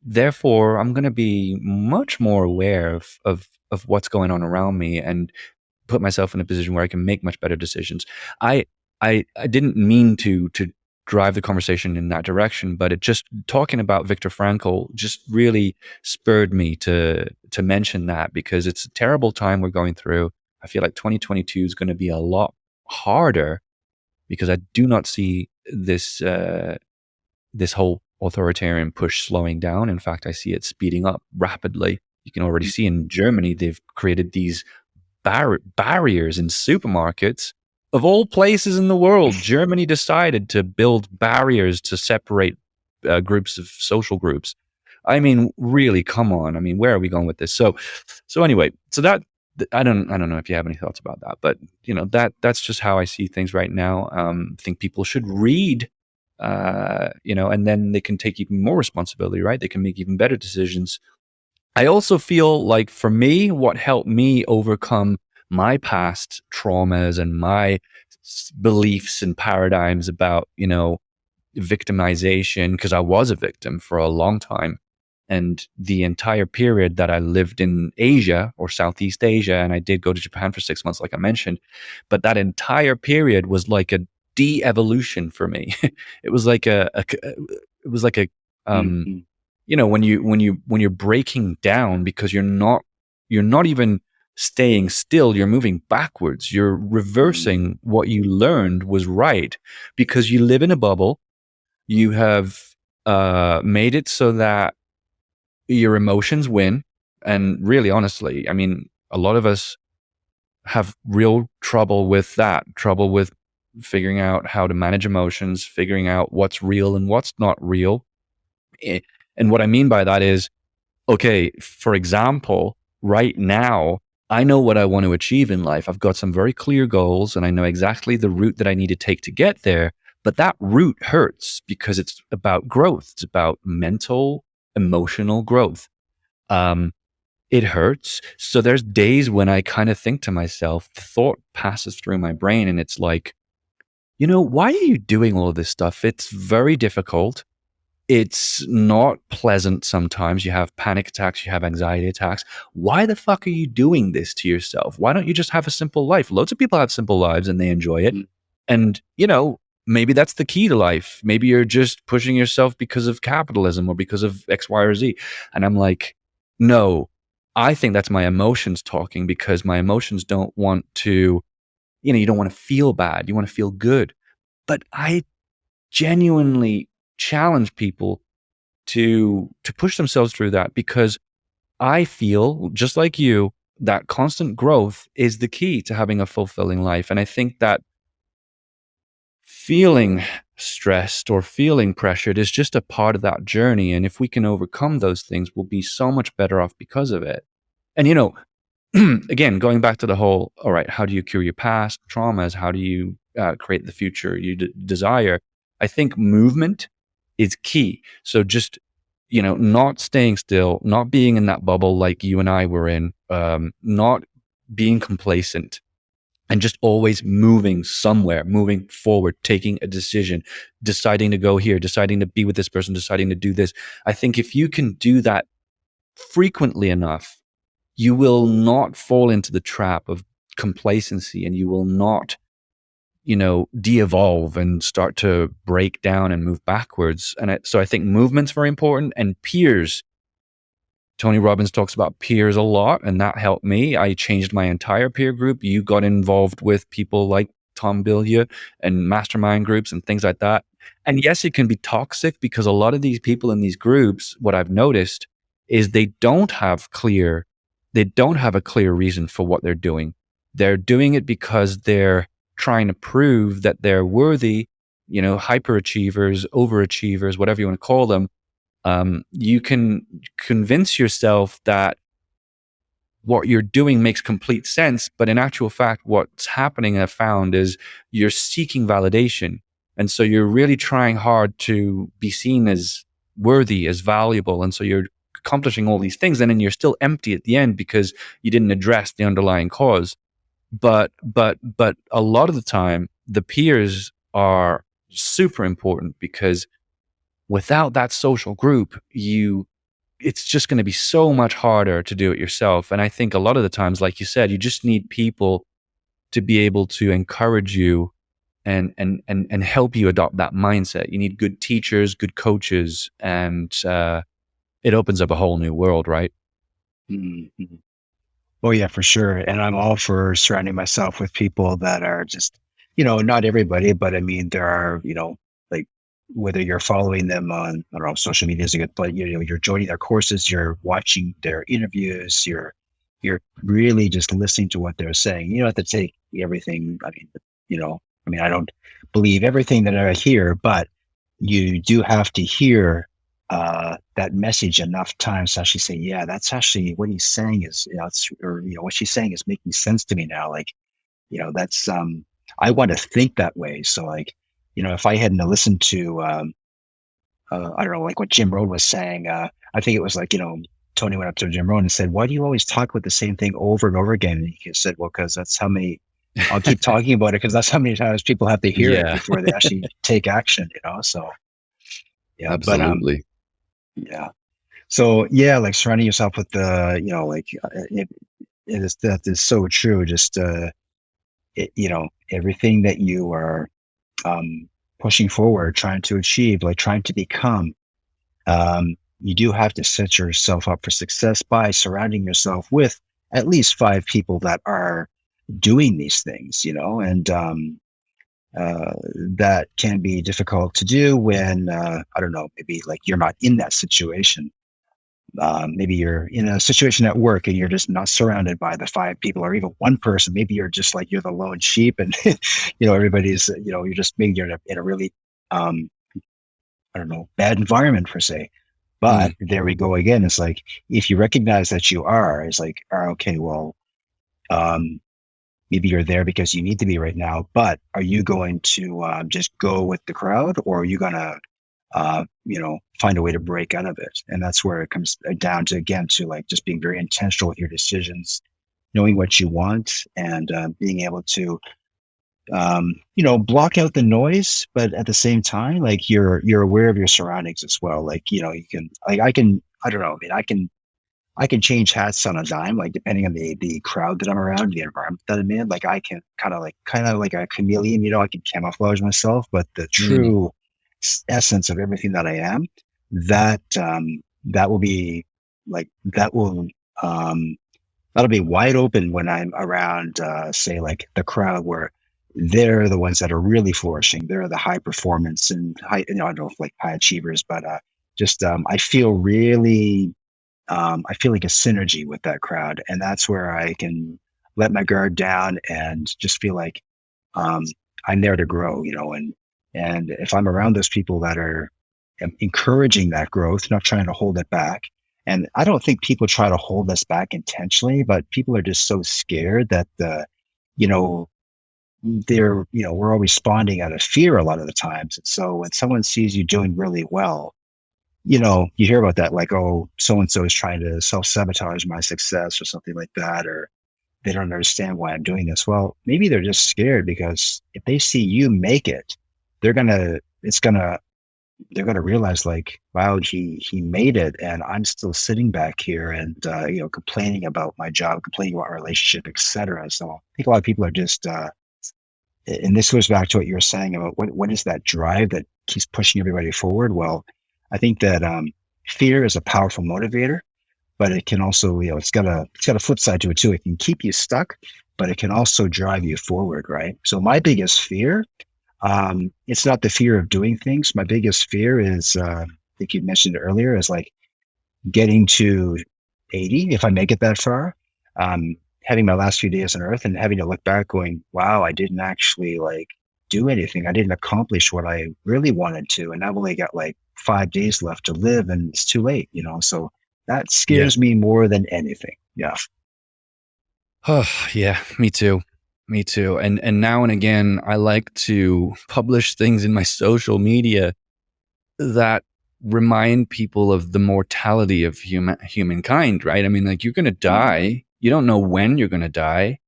therefore I'm going to be much more aware of what's going on around me and put myself in a position where I can make much better decisions. I I didn't mean to drive the conversation in that direction, but it just talking about Viktor Frankl just really spurred me to mention that, because it's a terrible time we're going through. I feel like 2022 is going to be a lot harder because I do not see this whole authoritarian push slowing down. In fact, I see it speeding up rapidly. You can already mm, see in Germany they've created these barriers in supermarkets. Of all places in the world, Germany decided to build barriers to separate groups of social groups. I mean, really, come on. I mean, where are we going with this? So anyway, so that I don't know if you have any thoughts about that, but that's just how I see things right now. I think people should read, and then they can take even more responsibility, right? They can make even better decisions. I also feel like for me, what helped me overcome my past traumas and my beliefs and paradigms about, victimization, because I was a victim for a long time. And the entire period that I lived in Asia or Southeast Asia, and I did go to Japan for 6 months, like I mentioned, but that entire period was like a de-evolution for me. It was like it was like a, mm, um, mm, when you're breaking down because you're not even staying still, you're moving backwards, you're mm, reversing what you learned was right, because you live in a bubble. You have made it so that your emotions win. And really, honestly, I mean, a lot of us have real trouble with that, trouble with figuring out how to manage emotions, figuring out what's real and what's not real. Eh, And what I mean by that is, okay, for example, right now, I know what I want to achieve in life. I've got some very clear goals and I know exactly the route that I need to take to get there. But that route hurts because it's about growth. It's about mental, emotional growth. Um, it hurts. So there's days when I kind of think to myself, the thought passes through my brain and it's like, why are you doing all of this stuff? It's very difficult. It's not pleasant sometimes. You have panic attacks, you have anxiety attacks. Why the fuck are you doing this to yourself? Why don't you just have a simple life? Loads of people have simple lives and they enjoy it. And, maybe that's the key to life. Maybe you're just pushing yourself because of capitalism or because of X, Y, or Z. And I'm like, no, I think that's my emotions talking because my emotions don't want to, you don't want to feel bad. You want to feel good. But I genuinely challenge people to push themselves through that because I feel just like you that constant growth is the key to having a fulfilling life. And I think that feeling stressed or feeling pressured is just a part of that journey. And if we can overcome those things, we'll be so much better off because of it. And again, going back to the whole, all right, how do you cure your past traumas? How do you create the future you desire? I think movement is key. So just, not staying still, not being in that bubble like you and I were in, not being complacent and just always moving somewhere, moving forward, taking a decision, deciding to go here, deciding to be with this person, deciding to do this. I think if you can do that frequently enough, you will not fall into the trap of complacency and you will not, de-evolve and start to break down and move backwards. And so I think movement's very important and peers. Tony Robbins talks about peers a lot, and that helped me. I changed my entire peer group. You got involved with people like Tom Bilyeu and mastermind groups and things like that. And yes, it can be toxic because a lot of these people in these groups, what I've noticed is they don't have a clear reason for what they're doing. They're doing it because they're trying to prove that they're worthy, hyperachievers, overachievers, whatever you want to call them. You can convince yourself that what you're doing makes complete sense, but in actual fact, what's happening, I've found, is you're seeking validation. And so you're really trying hard to be seen as worthy, as valuable. And so you're accomplishing all these things, and then you're still empty at the end because you didn't address the underlying cause. But a lot of the time, the peers are super important because without that social group, it's just going to be so much harder to do it yourself. And I think a lot of the times, like you said, you just need people to be able to encourage you and help you adopt that mindset. You need good teachers, good coaches, and it opens up a whole new world, right? Mm-hmm. Oh yeah, for sure. And I'm all for surrounding myself with people that are just, not everybody, but I mean, there are, like whether you're following them on, I don't know, social media is a good, but you're joining their courses, you're watching their interviews, you're really just listening to what they're saying. You don't have to take everything. I don't believe everything that I hear, but you do have to hear that message enough times to actually say, yeah, that's actually what he's saying is, what she's saying is making sense to me now. Like, that's, I want to think that way. So like, if I hadn't listened to, I don't know, like what Jim Rohn was saying, I think it was like, Tony went up to Jim Rohn and said, why do you always talk about the same thing over and over again? And he said, well, because that's how many, I'll keep talking about it because that's how many times people have to hear it before they actually take action, So, yeah, Absolutely. yeah. So yeah, like surrounding yourself with the, that is so true. Just, everything that you are pushing forward, trying to achieve, like trying to become, you do have to set yourself up for success by surrounding yourself with at least 5 people that are doing these things, and that can be difficult to do when, I don't know, maybe like you're not in that situation. maybe you're in a situation at work and you're just not surrounded by the five people or even one person. Maybe you're just like you're the lone sheep, and everybody's you're just maybe you're in a really um, I don't know, bad environment per se. But Mm. there we go again. It's like if you recognize that you are, it's like, okay, well, um, maybe you're there because you need to be right now. But are you going to just go with the crowd, or are you gonna find a way to break out of it? And that's where it comes down to again to like just being very intentional with your decisions, knowing what you want, and being able to block out the noise, but at the same time, like you're aware of your surroundings as well. Like, you can like I don't know, I mean, I can change hats on a dime, like depending on the crowd that I'm around, the environment that I'm in. Like I can kind of like a chameleon, I can camouflage myself, but the Mm. true essence of everything that I am, that will be like that will um that'll be wide open when I'm around, say, like the crowd where they're the ones that are really flourishing. They're the high performance and high, I don't know if like high achievers, but just I feel like a synergy with that crowd, and that's where I can let my guard down and just feel like um, I'm there to grow, and if I'm around those people that are encouraging that growth, not trying to hold it back. And I don't think people try to hold us back intentionally, but people are just so scared that you know, we're all responding out of fear a lot of the times. And so when someone sees you doing really well, you hear about that, like, oh, so and so is trying to self sabotage my success or something like that, or they don't understand why I'm doing this. Well, maybe they're just scared because if they see you make it, they're gonna, it's gonna, they're gonna realize like, wow, he made it, and I'm still sitting back here and complaining about my job, complaining about our relationship, etc. So I think a lot of people are just, and this goes back to what you were saying about what is that drive that keeps pushing everybody forward. Well, I think that fear is a powerful motivator, but it can also, it's got a flip side to it too. It can keep you stuck, but it can also drive you forward, right? So my biggest fear, it's not the fear of doing things. My biggest fear is, I think you mentioned it earlier, is like getting to 80, if I make it that far, having my last few days on earth and having to look back going, wow, I didn't actually like do anything. I didn't accomplish what I really wanted to. And I've only got like 5 days left to live and it's too late, So that Yeah. scares me more than anything. Yeah. Oh, yeah, me too. Me too. And now and again, I like to publish things in my social media that remind people of the mortality of humankind, right? I mean, like you're going to die. You don't know when you're going to die.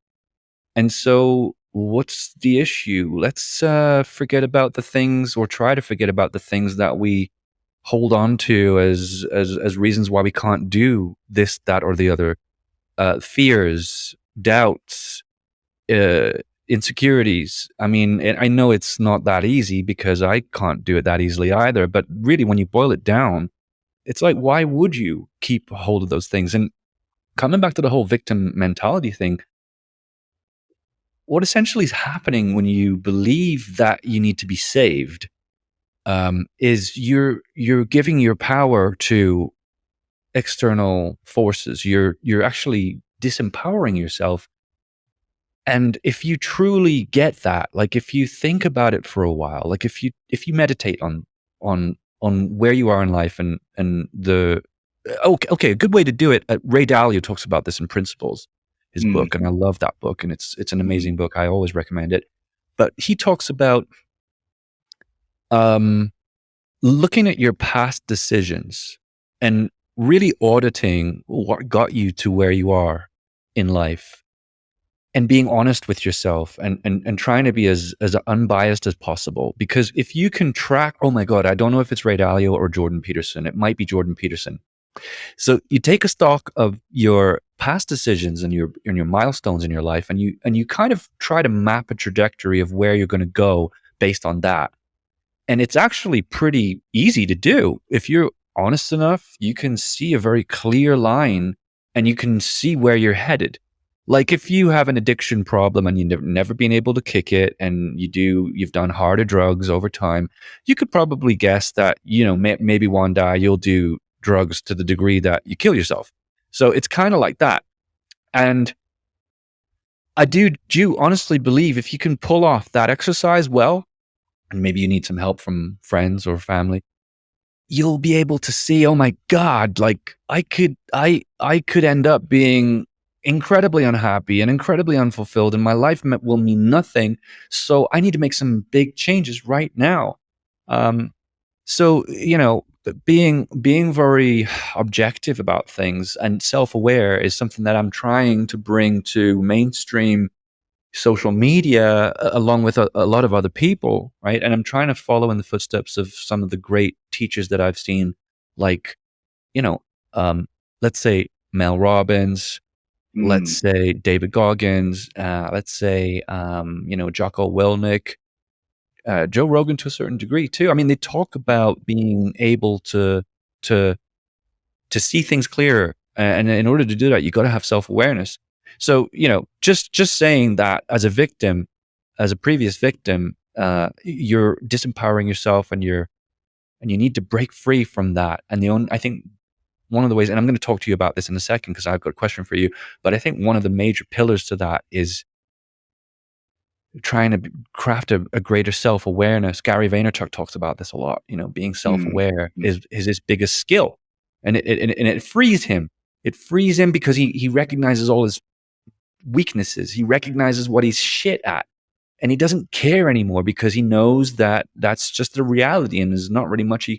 And so what's the issue? Let's forget about the things, or try to forget about the things that we hold on to as reasons why we can't do this, that, or the other. Fears, doubts, uh, insecurities. I mean, and I know it's not that easy because I can't do it that easily either. But really, when you boil it down, it's like, why would you keep hold of those things? And coming back to the whole victim mentality thing, what essentially is happening when you believe that you need to be saved, is you're giving your power to external forces. You're actually disempowering yourself. And if you truly get that, like if you think about it for a while, like if you meditate on where you are in life, and the okay, a good way to do it. Ray Dalio talks about this in Principles, his Mm, book, and I love that book, and it's an mm, amazing book. I always recommend it. But he talks about um, looking at your past decisions and really auditing what got you to where you are in life, and being honest with yourself, and trying to be as unbiased as possible. Because if you can track, oh my God, I don't know if it's Ray Dalio or Jordan Peterson. It might be Jordan Peterson. So you take a stock of your past decisions and your milestones in your life, and you kind of try to map a trajectory of where you're going to go based on that. And it's actually pretty easy to do. If you're honest enough, you can see a very clear line and you can see where you're headed. Like if you have an addiction problem and you've never been able to kick it, and you've done harder drugs over time, you could probably guess that, maybe one day you'll do drugs to the degree that you kill yourself. So it's kind of like that. And I do honestly believe if you can pull off that exercise well, and maybe you need some help from friends or family, you'll be able to see, oh my God, like I could end up being incredibly unhappy and incredibly unfulfilled, and my life will mean nothing. So I need to make some big changes right now. Um, so being very objective about things and self-aware is something that I'm trying to bring to mainstream social media, along with a lot of other people, right? And I'm trying to follow in the footsteps of some of the great teachers that I've seen, like, you know, um, let's say Mel Robbins, let's Mm, say David Goggins, let's say, Jocko Willink, Joe Rogan to a certain degree too. I mean, they talk about being able to to see things clearer. And in order to do that, you got to have self awareness. So, just saying that as a victim, as a previous victim, you're disempowering yourself, and you need to break free from that. And I think one of the ways, and I'm going to talk to you about this in a second because I've got a question for you, but I think one of the major pillars to that is trying to craft a greater self-awareness. Gary Vaynerchuk talks about this a lot. Being mm, self-aware mm, is his biggest skill, and it frees him. It frees him because he recognizes all his weaknesses. He recognizes what he's shit at, and he doesn't care anymore because he knows that that's just the reality, and there's not really much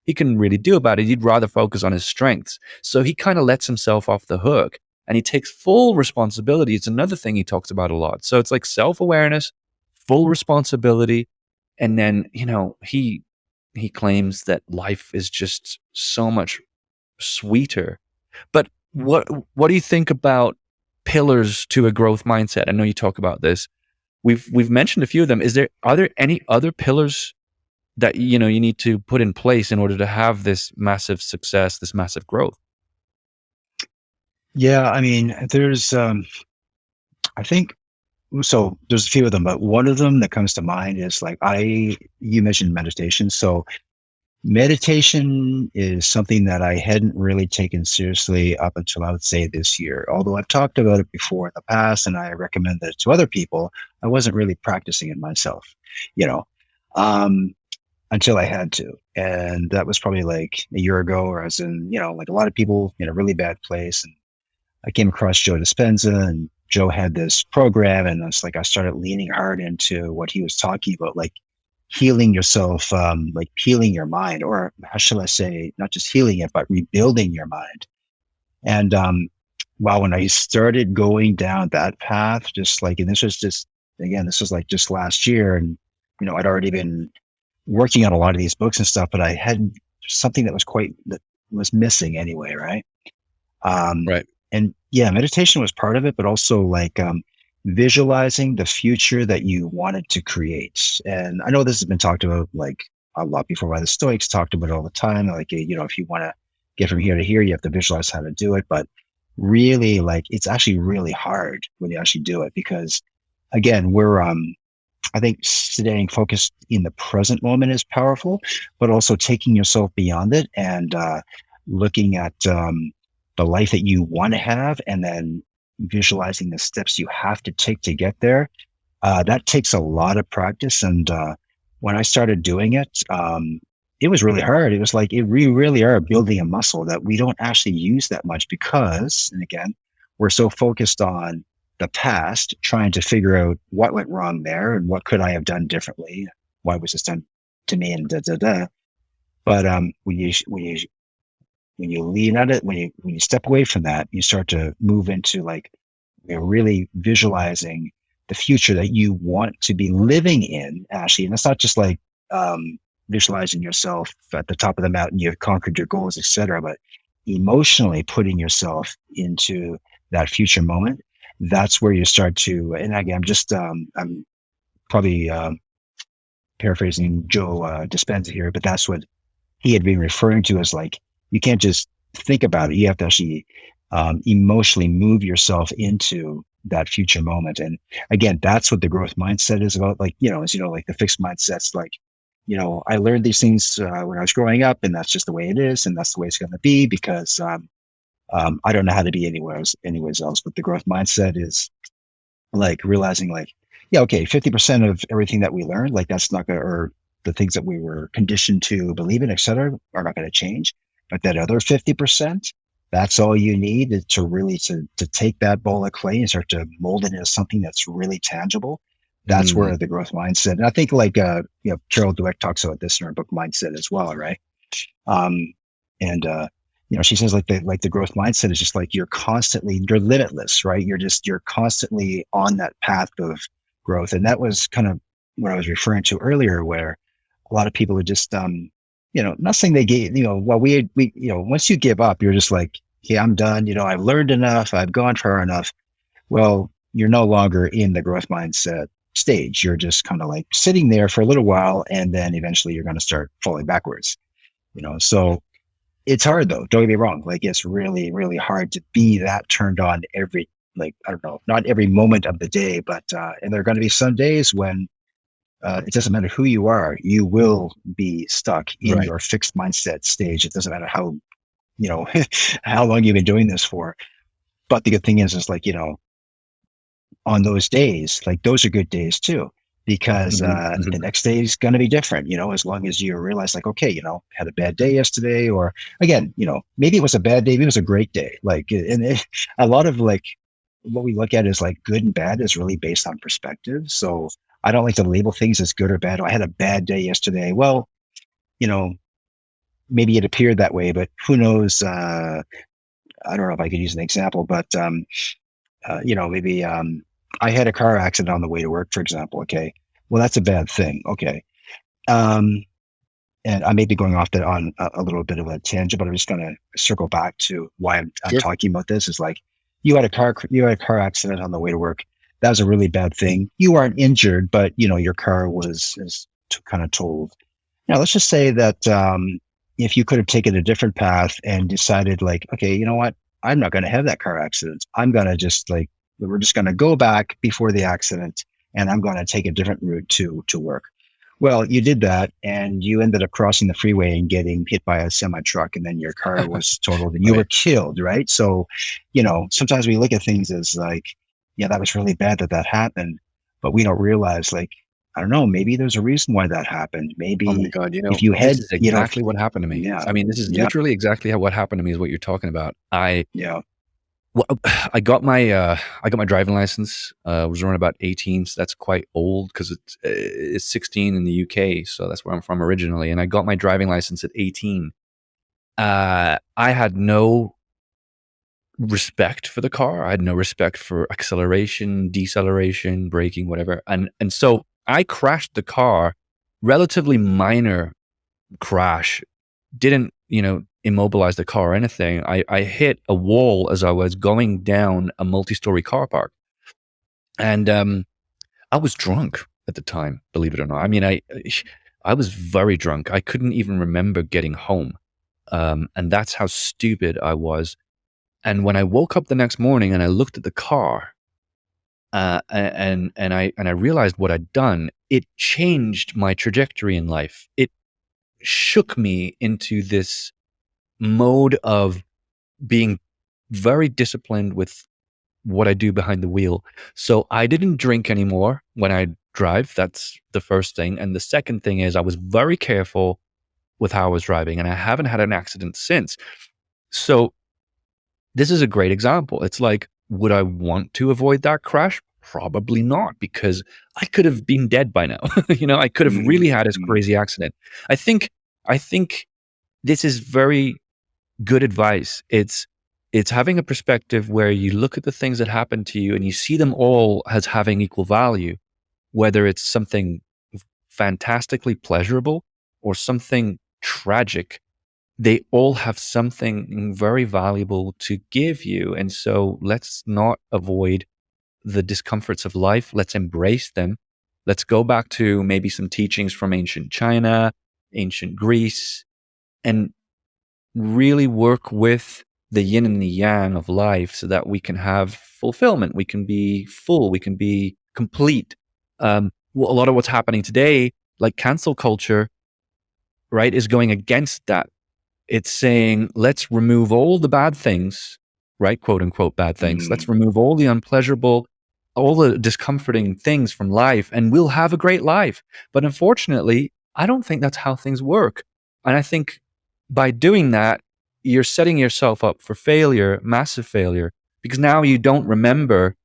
he can really do about it. He'd rather focus on his strengths. So he kind of lets himself off the hook, and he takes full responsibility. It's another thing he talks about a lot. So it's like self-awareness, full responsibility, and then, he claims that life is just so much sweeter. But what do you think about pillars to a growth mindset? I know you talk about this. We've mentioned a few of them. Are there any other pillars that you need to put in place in order to have this massive success, this massive growth? yeah, I mean, I think so. There's a few of them, but one of them that comes to mind is like you mentioned meditation. So meditation is something that I hadn't really taken seriously up until I would say this year. Although I've talked about it before in the past and I recommended it to other people, I wasn't really practicing it myself, you know, um, until I had to. And that was probably like a year ago, or I was in, like a lot of people in a really bad place. And I came across Joe Dispenza, and Joe had this program, and it's like I started leaning hard into what he was talking about, like healing yourself, like healing your mind, or how shall I say, not just healing it, but rebuilding your mind. And wow, when I started going down that path, just like, and this was just, again, this was like just last year, and I'd already been working on a lot of these books and stuff, but I had something that was missing anyway, right? Um, Right. and yeah, meditation was part of it, but also like visualizing the future that you wanted to create. And I know this has been talked about like a lot before by the Stoics, talked about it all the time. Like, if you want to get from here to here, you have to visualize how to do it. But really, like, it's actually really hard when you actually do it because, again, I think staying focused in the present moment is powerful, but also taking yourself beyond it and looking at the life that you want to have and then visualizing the steps you have to take to get there. That takes a lot of practice. And when I started doing it, it was really hard. It was like we really are building a muscle that we don't actually use that much because, and again, we're so focused on the past, trying to figure out what went wrong there and what could I have done differently. Why was this done to me and da da da. But when you lean at it, when you step away from that, you start to move into like really visualizing the future that you want to be living in, Ashley. And it's not just like visualizing yourself at the top of the mountain, you've conquered your goals, etc., but emotionally putting yourself into that future moment. That's where you start to, and again, I'm probably paraphrasing Joe Dispenza here, but that's what he had been referring to as like, you can't just think about it. You have to actually emotionally move yourself into that future moment. And again, that's what the growth mindset is about. Like, as like the fixed mindset's like, I learned these things when I was growing up, and that's just the way it is, and that's the way it's going to be because I don't know how to be anyways else. But the growth mindset is like realizing, like, yeah, okay, 50% of everything that we learned, like that's not going to, or the things that we were conditioned to believe in, et cetera, are not going to change. But that other 50%, that's all you need to really to take that ball of clay and start to mold it into something that's really tangible. That's Mm. where the growth mindset. And I think like Carol Dweck talks about this in her book Mindset as well, right? Um, and she says like the growth mindset is just like you're limitless, right? You're constantly on that path of growth. And that was kind of what I was referring to earlier, where a lot of people are just not saying they gave, well, we once you give up, you're just like, okay, I'm done. I've learned enough. I've gone far enough. Well, you're no longer in the growth mindset stage. You're just kind of like sitting there for a little while, and then eventually you're going to start falling backwards. So it's hard though. Don't get me wrong. Like it's really, really hard to be that turned on every, like, I don't know, not every moment of the day, but, and there are going to be some days when, it doesn't matter who you are, you will be stuck in Right. your fixed mindset stage. It doesn't matter how, how long you've been doing this for. But the good thing is like, on those days, like those are good days too, because Mm-hmm. the next day is going to be different, as long as you realize like, okay, had a bad day yesterday, or again, maybe it was a bad day, maybe it was a great day. Like, a lot of like what we look at is like good and bad is really based on perspective. So I don't like to label things as good or bad. Oh, I had a bad day yesterday. Well, you know, maybe it appeared that way, but who knows? I don't know if I could use an example, but maybe I had a car accident on the way to work, for example. Okay, well, that's a bad thing. Okay, um, and I may be going off on a little bit of a tangent, but I'm just going to circle back to why I'm Sure. talking about this. Is like you had a car accident on the way to work. That was a really bad thing. You aren't injured, but your car is kind of totaled. Now, let's just say that if you could have taken a different path and decided, like, okay, you know what? I'm not going to have that car accident. I'm going to just like, we're just going to go back before the accident and I'm going to take a different route to work. Well, you did that and you ended up crossing the freeway and getting hit by a semi truck, and then your car was totaled and you were Right. killed, right? So, sometimes we look at things as like, yeah, that was really bad that happened, but we don't realize, like, I don't know, maybe there's a reason why that happened. Oh my Maybe God. if you This had, is exactly what happened to me. yeah, I mean, this is yeah, literally exactly what happened to me is what you're talking about. yeah, Well, I got my driving license. I was around about 18, so that's quite old because it's 16 in the UK, so that's where I'm from originally. And I got my driving license at 18. I had no respect for the car. I had no respect for acceleration, deceleration, braking, whatever. And so I crashed the car, relatively minor crash, didn't, immobilize the car or anything. I hit a wall as I was going down a multi-story car park. And I was drunk at the time, believe it or not. I mean, I was very drunk. I couldn't even remember getting home. And that's how stupid I was. And when I woke up the next morning and I looked at the car, and I realized what I'd done, it changed my trajectory in life. It shook me into this mode of being very disciplined with what I do behind the wheel. So I didn't drink anymore when I drive. That's the first thing. And the second thing is I was very careful with how I was driving, and I haven't had an accident since. So this is a great example. It's like, would I want to avoid that crash? Probably not, because I could have been dead by now. I could have mm, really had this mm, crazy accident. I think this is very good advice. It's having a perspective where you look at the things that happen to you and you see them all as having equal value, whether it's something fantastically pleasurable or something tragic. They all have something very valuable to give you. And so let's not avoid the discomforts of life. Let's embrace them. Let's go back to maybe some teachings from ancient China, ancient Greece, and really work with the yin and the yang of life so that we can have fulfillment. We can be full. We can be complete. A lot of what's happening today, like cancel culture, right, is going against that. It's saying, let's remove all the bad things, right? Quote unquote bad things. Let's remove all the unpleasurable, all the discomforting things from life, and we'll have a great life. But unfortunately, I don't think that's how things work. And I think by doing that, you're setting yourself up for failure, massive failure, because now you don't remember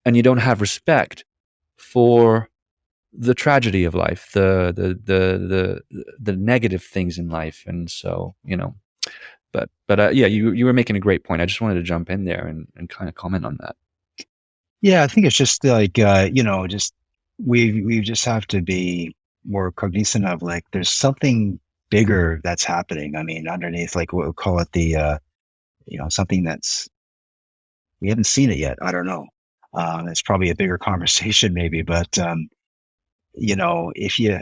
and you don't have respect for the tragedy of life, the negative things in life. And so, but yeah, you were making a great point. I just wanted to jump in there and kind of comment on that. Yeah, I think it's just like just we just have to be more cognizant of like there's something bigger that's happening. I mean, underneath like what we'll call it the something that's we haven't seen it yet. I don't know. It's probably a bigger conversation maybe, but if you,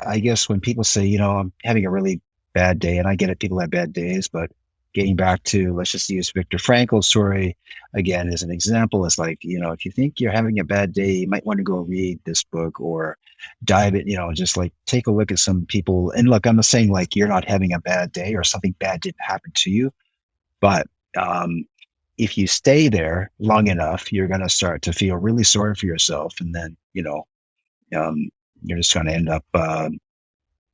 I guess when people say, I'm having a really bad day, and I get it, people have bad days, but getting back to, let's just use Viktor Frankl's story again as an example, it's like, if you think you're having a bad day, you might want to go read this book or dive it, just like take a look at some people. And look, I'm not saying like you're not having a bad day or something bad didn't happen to you, but if you stay there long enough, you're going to start to feel really sorry for yourself. And then, um, you're just going to end up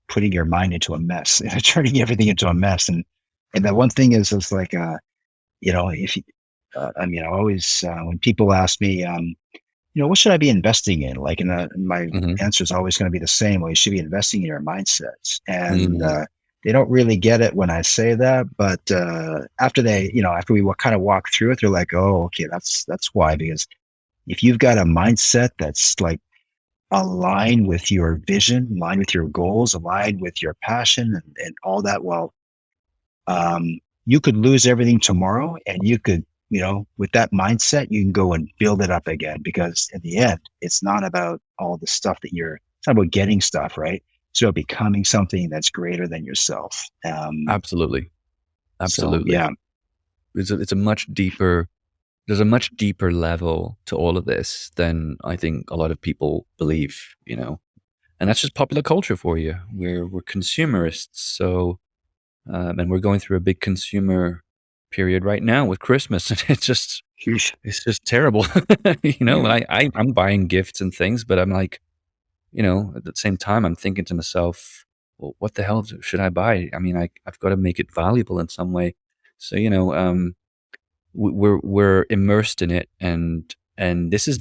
putting your mind into a mess, turning everything into a mess. And the one thing is like, if you, I always when people ask me, what should I be investing in? Like, my Mm-hmm. answer is always going to be the same. Well, you should be investing in your mindsets, and Mm-hmm. they don't really get it when I say that. But after after we kind of walk through it, they're like, oh, okay, that's why. Because if you've got a mindset that's like align with your vision, align with your goals, align with your passion and all that, well, you could lose everything tomorrow and you could, with that mindset, you can go and build it up again because in the end, it's not about all the stuff it's not about getting stuff, right? It's about becoming something that's greater than yourself. Absolutely. So Absolutely. yeah. It's a much deeper, there's a much deeper level to all of this than I think a lot of people believe, and that's just popular culture for you. We're consumerists. So, and we're going through a big consumer period right now with Christmas. And Sheesh. it's just terrible. And Yeah. I'm buying gifts and things, but I'm like, at the same time, I'm thinking to myself, well, what the hell should I buy? I mean, I've got to make it valuable in some way. So, we're immersed in it, and this is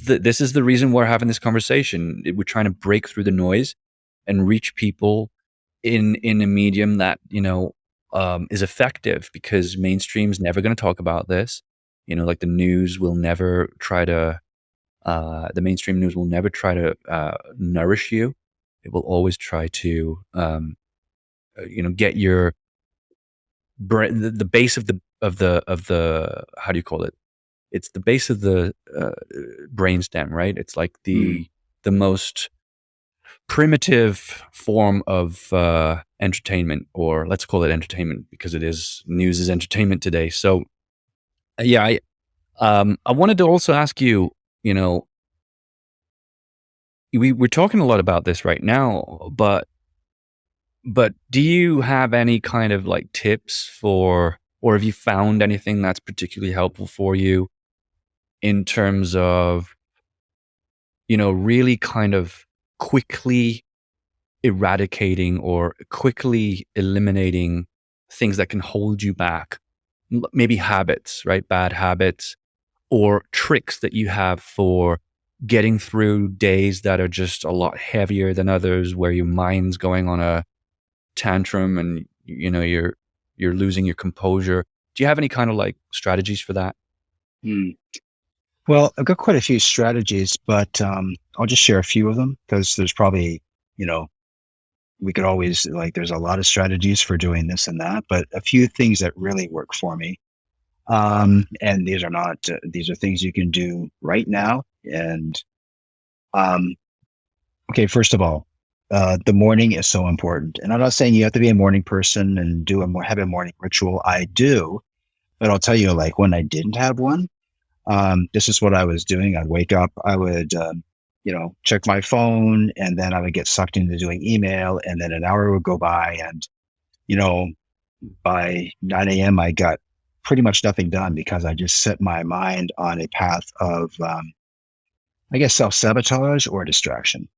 the reason we're having this conversation. We're trying to break through the noise and reach people in a medium that is effective, because mainstream's never going to talk about this. Like the news will never try to the mainstream news will never try to nourish you. It will always try to get your the base of the how do you call it? It's the base of the brainstem, right? It's like Mm. the most primitive form of entertainment, or let's call it entertainment because it is news is entertainment today. So yeah, I wanted to also ask you, we're talking a lot about this right now, but do you have any kind of like tips for, or have you found anything that's particularly helpful for you in terms of, really kind of quickly eradicating or quickly eliminating things that can hold you back? Maybe habits, right? Bad habits, or tricks that you have for getting through days that are just a lot heavier than others, where your mind's going on a tantrum and you're losing your composure. Do you have any kind of like strategies for that? Mm. Well, I've got quite a few strategies, but I'll just share a few of them because there's probably, you know, we could always like there's a lot of strategies for doing this and that, but a few things that really work for me. And these are not these are things you can do right now. And um, okay, first of all, the morning is so important. And I'm not saying you have to be a morning person and have a morning ritual. I do, but I'll tell you, like when I didn't have one, this is what I was doing. I'd wake up. I would check my phone, and then I would get sucked into doing email, and then an hour would go by, and you know, by 9 a.m. I got pretty much nothing done because I just set my mind on a path of, I guess, self-sabotage or distraction.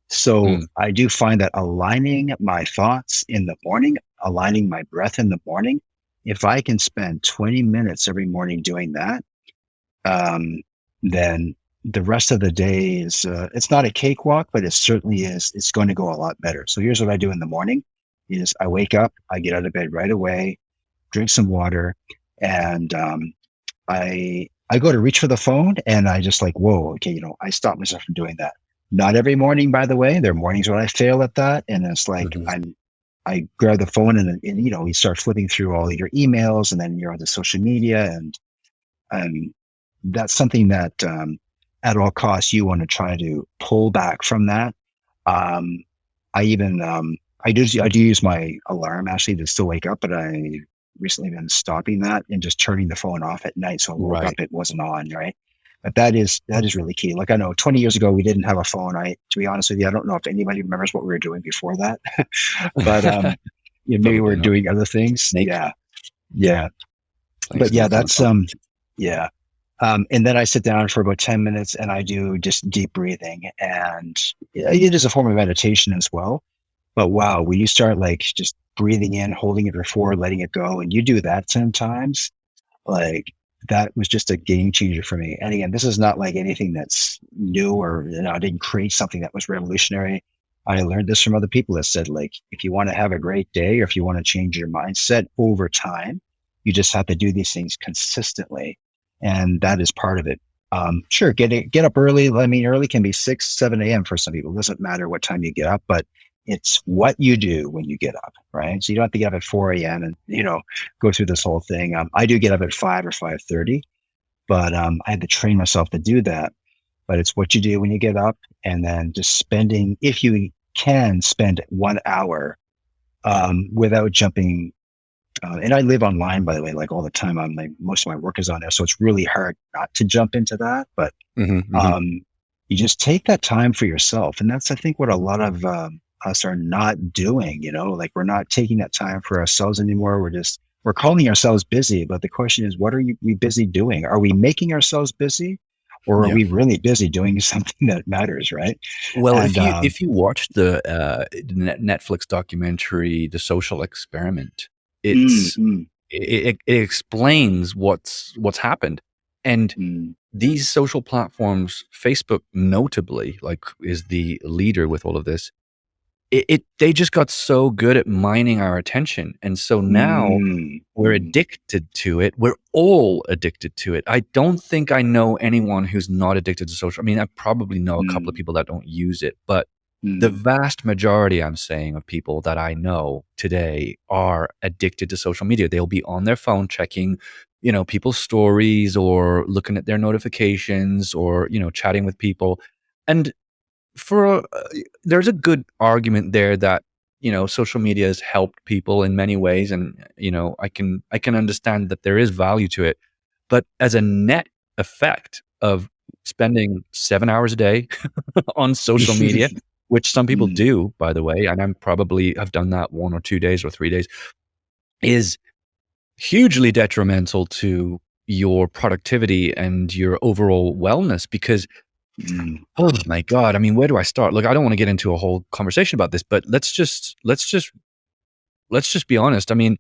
So Mm, I do find that aligning my thoughts in the morning, aligning my breath in the morning, if I can spend 20 minutes every morning doing that, um, then the rest of the day is, it's not a cakewalk, but it certainly is. It's going to go a lot better. So here's what I do in the morning is I wake up, I get out of bed right away, drink some water, and I go to reach for the phone, and I just like, whoa, okay, I stop myself from doing that. Not every morning, by the way. There are mornings when I fail at that, and it's like mhm. I grab the phone, and you start flipping through all your emails, and then you're on the social media, and that's something that, at all costs, you want to try to pull back from that. Um, I even I do use my alarm actually to still wake up, but I recently been stopping that and just turning the phone off at night. So I woke up, Right. it wasn't on, right? But that is really key. Like, I know 20 years ago we didn't have a phone. To be honest with you, I don't know if anybody remembers what we were doing before that, but maybe Probably we're not. doing other things. Snake, Yeah, yeah. playing But yeah, snake on the that's phone. yeah. And then I sit down for about 10 minutes and I do just deep breathing, and it is a form of meditation as well. But wow, when you start like just breathing in, holding it for four, letting it go, and you do that 10 times, like that was just a game changer for me. And again, this is not like anything that's new, or I didn't create something that was revolutionary. I learned this from other people that said, like, if you want to have a great day, or if you want to change your mindset over time, you just have to do these things consistently, and that is part of it. Sure, get up early. I mean, early can be 6, 7 a.m. for some people. It doesn't matter what time you get up, but it's what you do when you get up, right? So you don't have to get up at 4 a.m. and go through this whole thing. I do get up at 5 or 5:30, but I had to train myself to do that. But it's what you do when you get up, and then just spending, if you can, spend 1 hour without jumping. And I live online, by the way, like all the time. Most of my work is on there, so it's really hard not to jump into that. But Mhm, mhm. um, you just take that time for yourself, and that's, I think, what a lot of us are not doing. Like, we're not taking that time for ourselves anymore. We're calling ourselves busy, but the question is, what are we busy doing? Are we making ourselves busy, or are Yeah. we really busy doing something that matters, right? Well, And if you watch the, Netflix documentary, The Social Experiment, mm, it's mm, it explains what's happened. And mm, these social platforms, Facebook notably, like, is the leader with all of this. They just got so good at mining our attention, and so now mm, we're mm, addicted to it. We're all addicted to it. I don't think I know anyone who's not addicted to social. I mean, I probably know a couple of mm, people that don't use it, but the mm, vast majority, I'm saying, of people that I know today are addicted to social media. They'll be on their phone checking, people's stories, or looking at their notifications, or, chatting with people. And for there's a good argument there that, social media has helped people in many ways, and, I can understand that there is value to it. But as a net effect of spending 7 hours a day on social media, which some people mm, do, by the way, and I'm probably have done that 1 or 2 days or 3 days, is hugely detrimental to your productivity and your overall wellness. Because, mm, oh my god, I mean, where do I start? Look, I don't wanna get into a whole conversation about this, but let's just be honest. I mean,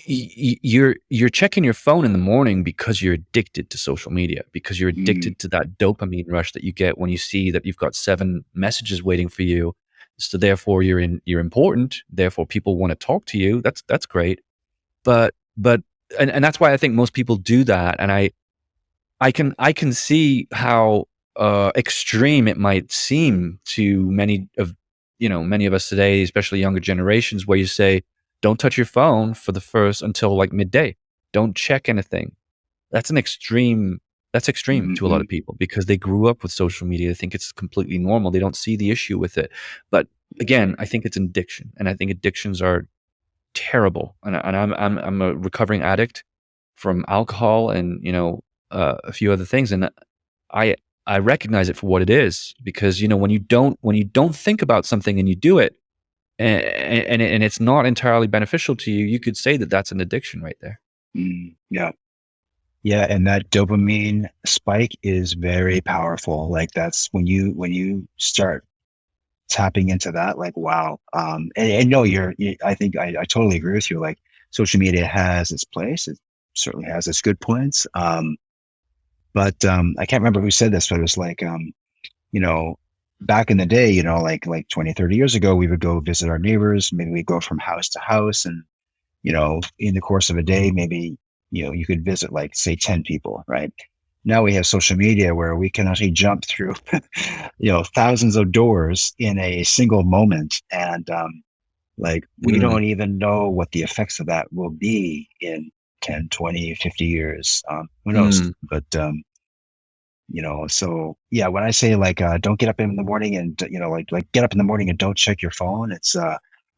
you're checking your phone in the morning because you're addicted to social media, because you're mm, addicted to that dopamine rush that you get when you see that you've got 7 messages waiting for you. So therefore you're important, therefore people wanna talk to you. That's great. But and that's why I think most people do that, and I can see how, extreme it might seem to many of us today, especially younger generations, where you say, "Don't touch your phone for the first until, like, midday. Don't check anything." That's an extreme that's extreme to a lot mhm, of people because they grew up with social media. They think it's completely normal. They don't see the issue with it. But again, I think it's an addiction, and I think addictions are terrible. And I'm a recovering addict from alcohol and, a few other things. And I I recognize it for what it is, because when you don't think about something and you do it, and it's not entirely beneficial to you, you could say that that's an addiction right there. Yeah. Yeah, and that dopamine spike is very powerful. Like that's when you start tapping into that, like wow. And no, I think I totally agree with you. Like social media has its place. It certainly has its good points. But I can't remember who said this, but it was like you know, back in the day, like 20, 30 years ago, we would go visit our neighbors. Maybe we'd go from house to house, and in the course of a day, maybe, you could visit like say 10 people, right? Now we have social media where we can actually jump through, thousands of doors in a single moment. And like, we Mm, don't even know what the effects of that will be in 10, 20, 50 years. Who knows? mm, But, so yeah, when I say like, don't get up in the morning and, like get up in the morning and don't check your phone,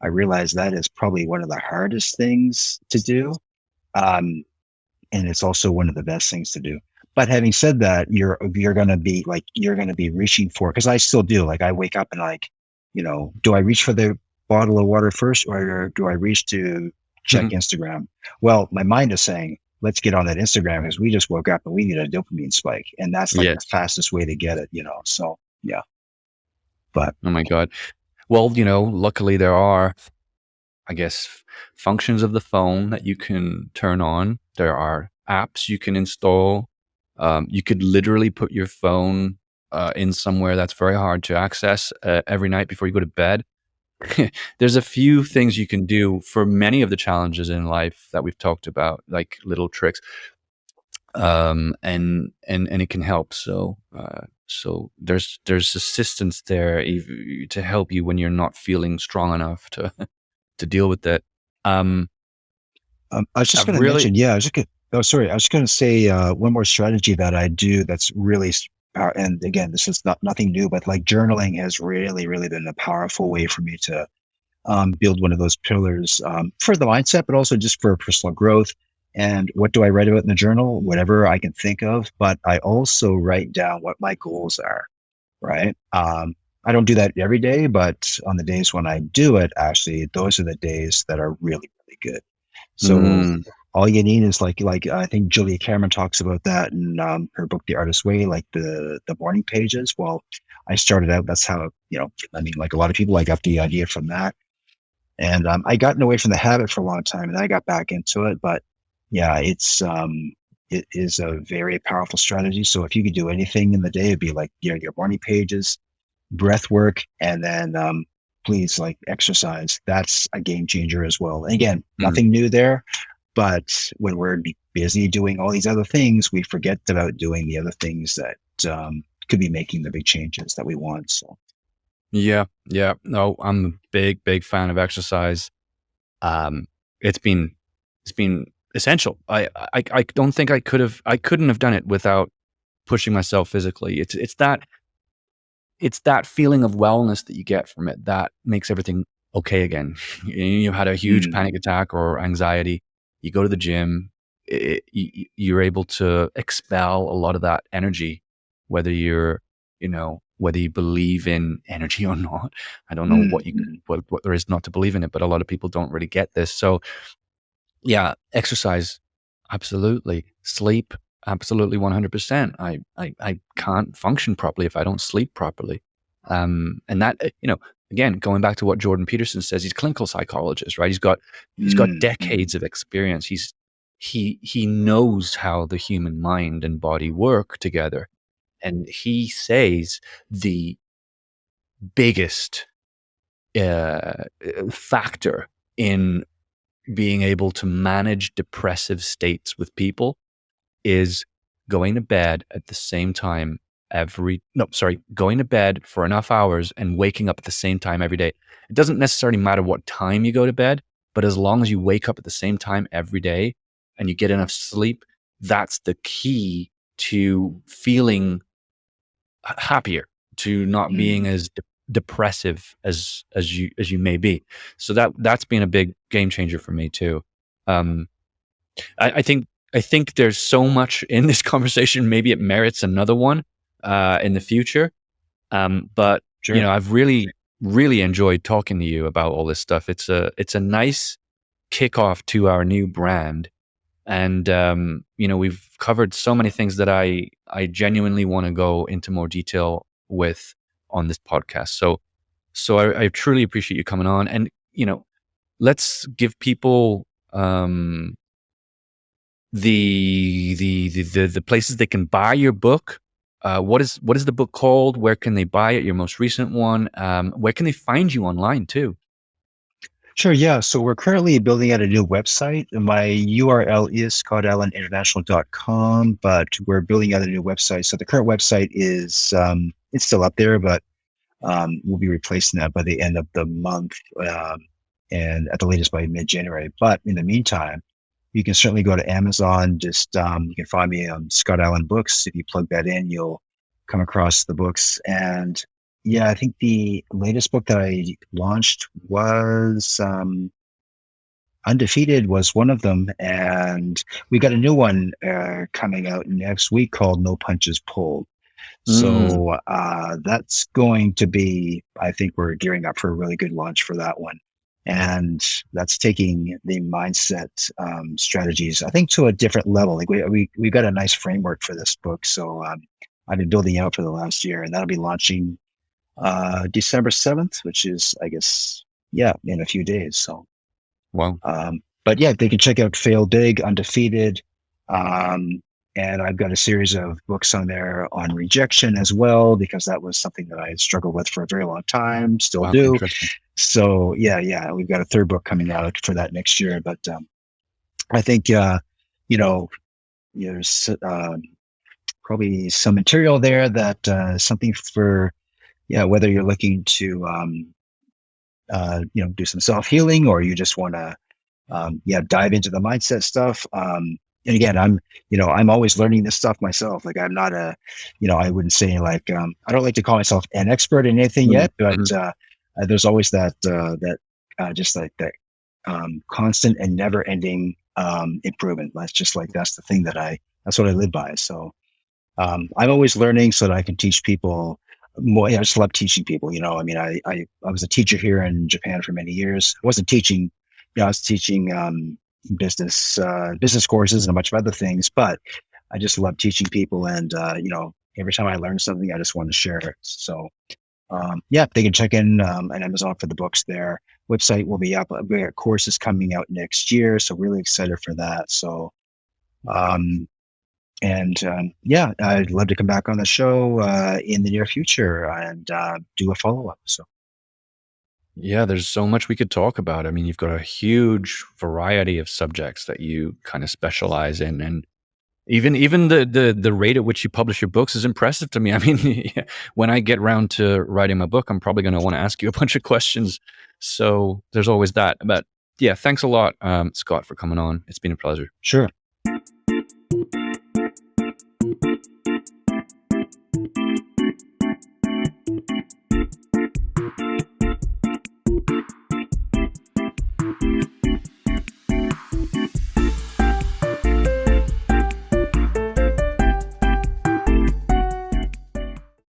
I realize that is probably one of the hardest things to do. Um, and it's also one of the best things to do. But having said that, you're gonna be reaching for, because I still do. Like I wake up and like, do I reach for the bottle of water first, or do I reach to check mhm. Instagram? Well, my mind is saying, let's get on that Instagram because we just woke up and we need a dopamine spike, and that's like the Yes. fastest way to get it. So yeah, but Oh my God. Well, luckily there are, I guess, functions of the phone that you can turn on. There are apps you can install. You could literally put your phone in somewhere that's very hard to access every night before you go to bed. There's a few things you can do for many of the challenges in life that we've talked about, like little tricks, and it can help. So there's assistance there to help you when you're not feeling strong enough to to deal with it. Um, I was just I've going to really, mention, yeah, I was just going oh, sorry. I was just going to say one more strategy that I do that's really, and again, this is nothing new, but like journaling has really, really been a powerful way for me to build one of those pillars for the mindset, but also just for personal growth. And what do I write about in the journal? Whatever I can think of, but I also write down what my goals are, right? I don't do that every day, but on the days when I do it, actually, those are the days that are really, really good. So mm, all you need is like I think Julia Cameron talks about that in her book The Artist's Way, like the morning pages. Well, I started out. That's how I mean, like a lot of people, I got the idea from that, and I gotten away from the habit for a long time, and then I got back into it. But yeah, it is a very powerful strategy. So if you could do anything in the day, it'd be like your morning pages, breath work, and then please like exercise. That's a game changer as well. And again, mm. nothing new there, but when we're busy doing all these other things, we forget about doing the other things that could be making the big changes that we want. So Yeah, yeah. No, I'm a big, big fan of exercise. Um, it's been it's been essential. I don't think I couldn't have done it without pushing myself physically. It's that feeling of wellness that you get from it that makes everything okay again. You had a huge mm, panic attack or anxiety. You go to the gym. You're able to expel a lot of that energy, whether whether you believe in energy or not. I don't know mm, mm, what there is not to believe in it, but a lot of people don't really get this. So yeah, exercise, absolutely. Sleep, absolutely 100%. I can't function properly if I don't sleep properly. And that, again, going back to what Jordan Peterson says, he's a clinical psychologist, right? He's got mm, mm, decades of experience. He knows how the human mind and body work together. And he says the biggest factor in being able to manage depressive states with people is going to bed at the same time going to bed for enough hours and waking up at the same time every day. It doesn't necessarily matter what time you go to bed, but as long as you wake up at the same time every day and you get enough sleep, that's the key to feeling happier, to not being mm, as depressive as you may be. So that's been a big game changer for me too. Um, I think there's so much in this conversation. Maybe it merits another one. in the future. But Sure. I've really enjoyed talking to you about all this stuff. It's a nice kickoff to our new brand. And we've covered so many things that I genuinely want to go into more detail with on this podcast. So I truly appreciate you coming on. And let's give people the places they can buy your book. What is the book called? Where can they buy it? Your most recent one. Where can they find you online too? Sure. Yeah. So we're currently building out a new website. My URL is scottalleninternational.com, but we're building out a new website. So the current website is it's still up there, but we'll be replacing that by the end of the month, and at the latest by mid-January. But in the meantime, you can certainly go to Amazon. Just you can find me on Scott Allan Books. If you plug that in, you'll come across the books. And yeah, I think the latest book that I launched was Undefeated was one of them, and we got a new one coming out next week called No Punches Pulled. Mm, So that's going to be, I think we're gearing up for a really good launch for that one. And that's taking the mindset strategies, I think, to a different level. Like we got a nice framework for this book. So I've been building it out for the last year, and that'll be launching December 7th, which is, I guess, yeah, in a few days. So wow. but yeah, they can check out Fail Big, Undefeated. Um, and I've got a series of books on there on rejection as well, because that was something that I had struggled with for a very long time, still Wow. do. Interesting. So yeah, we've got a third book coming out for that next year. But I think, you know, there's probably some material there that something for, yeah, whether you're looking to, do some self-healing, or you just want to dive into the mindset stuff. And again, I'm always learning this stuff myself. Like I'm not I wouldn't say like, I don't like to call myself an expert in anything Mm, yet, but mhm. there's always just like that constant and never ending improvement. That's the thing that's what I live by. So I'm always learning so that I can teach people more. I just love teaching people. I mean, I was a teacher here in Japan for many years. I wasn't teaching, I was teaching business courses and a bunch of other things, but I just love teaching people. And, every time I learn something, I just want to share it. So, yeah, they can check in on Amazon for the books there. Website will be up. We got courses coming out next year. So really excited for that. So, um, and yeah, I'd love to come back on the show in the near future and do a follow up. So Yeah, there's so much we could talk about. I mean, you've got a huge variety of subjects that you kind of specialize in, and even the rate at which you publish your books is impressive to me. I mean, when I get round to writing my book, I'm probably going to want to ask you a bunch of questions. So there's always that. But yeah, thanks a lot, Scott, for coming on. It's been a pleasure. sure.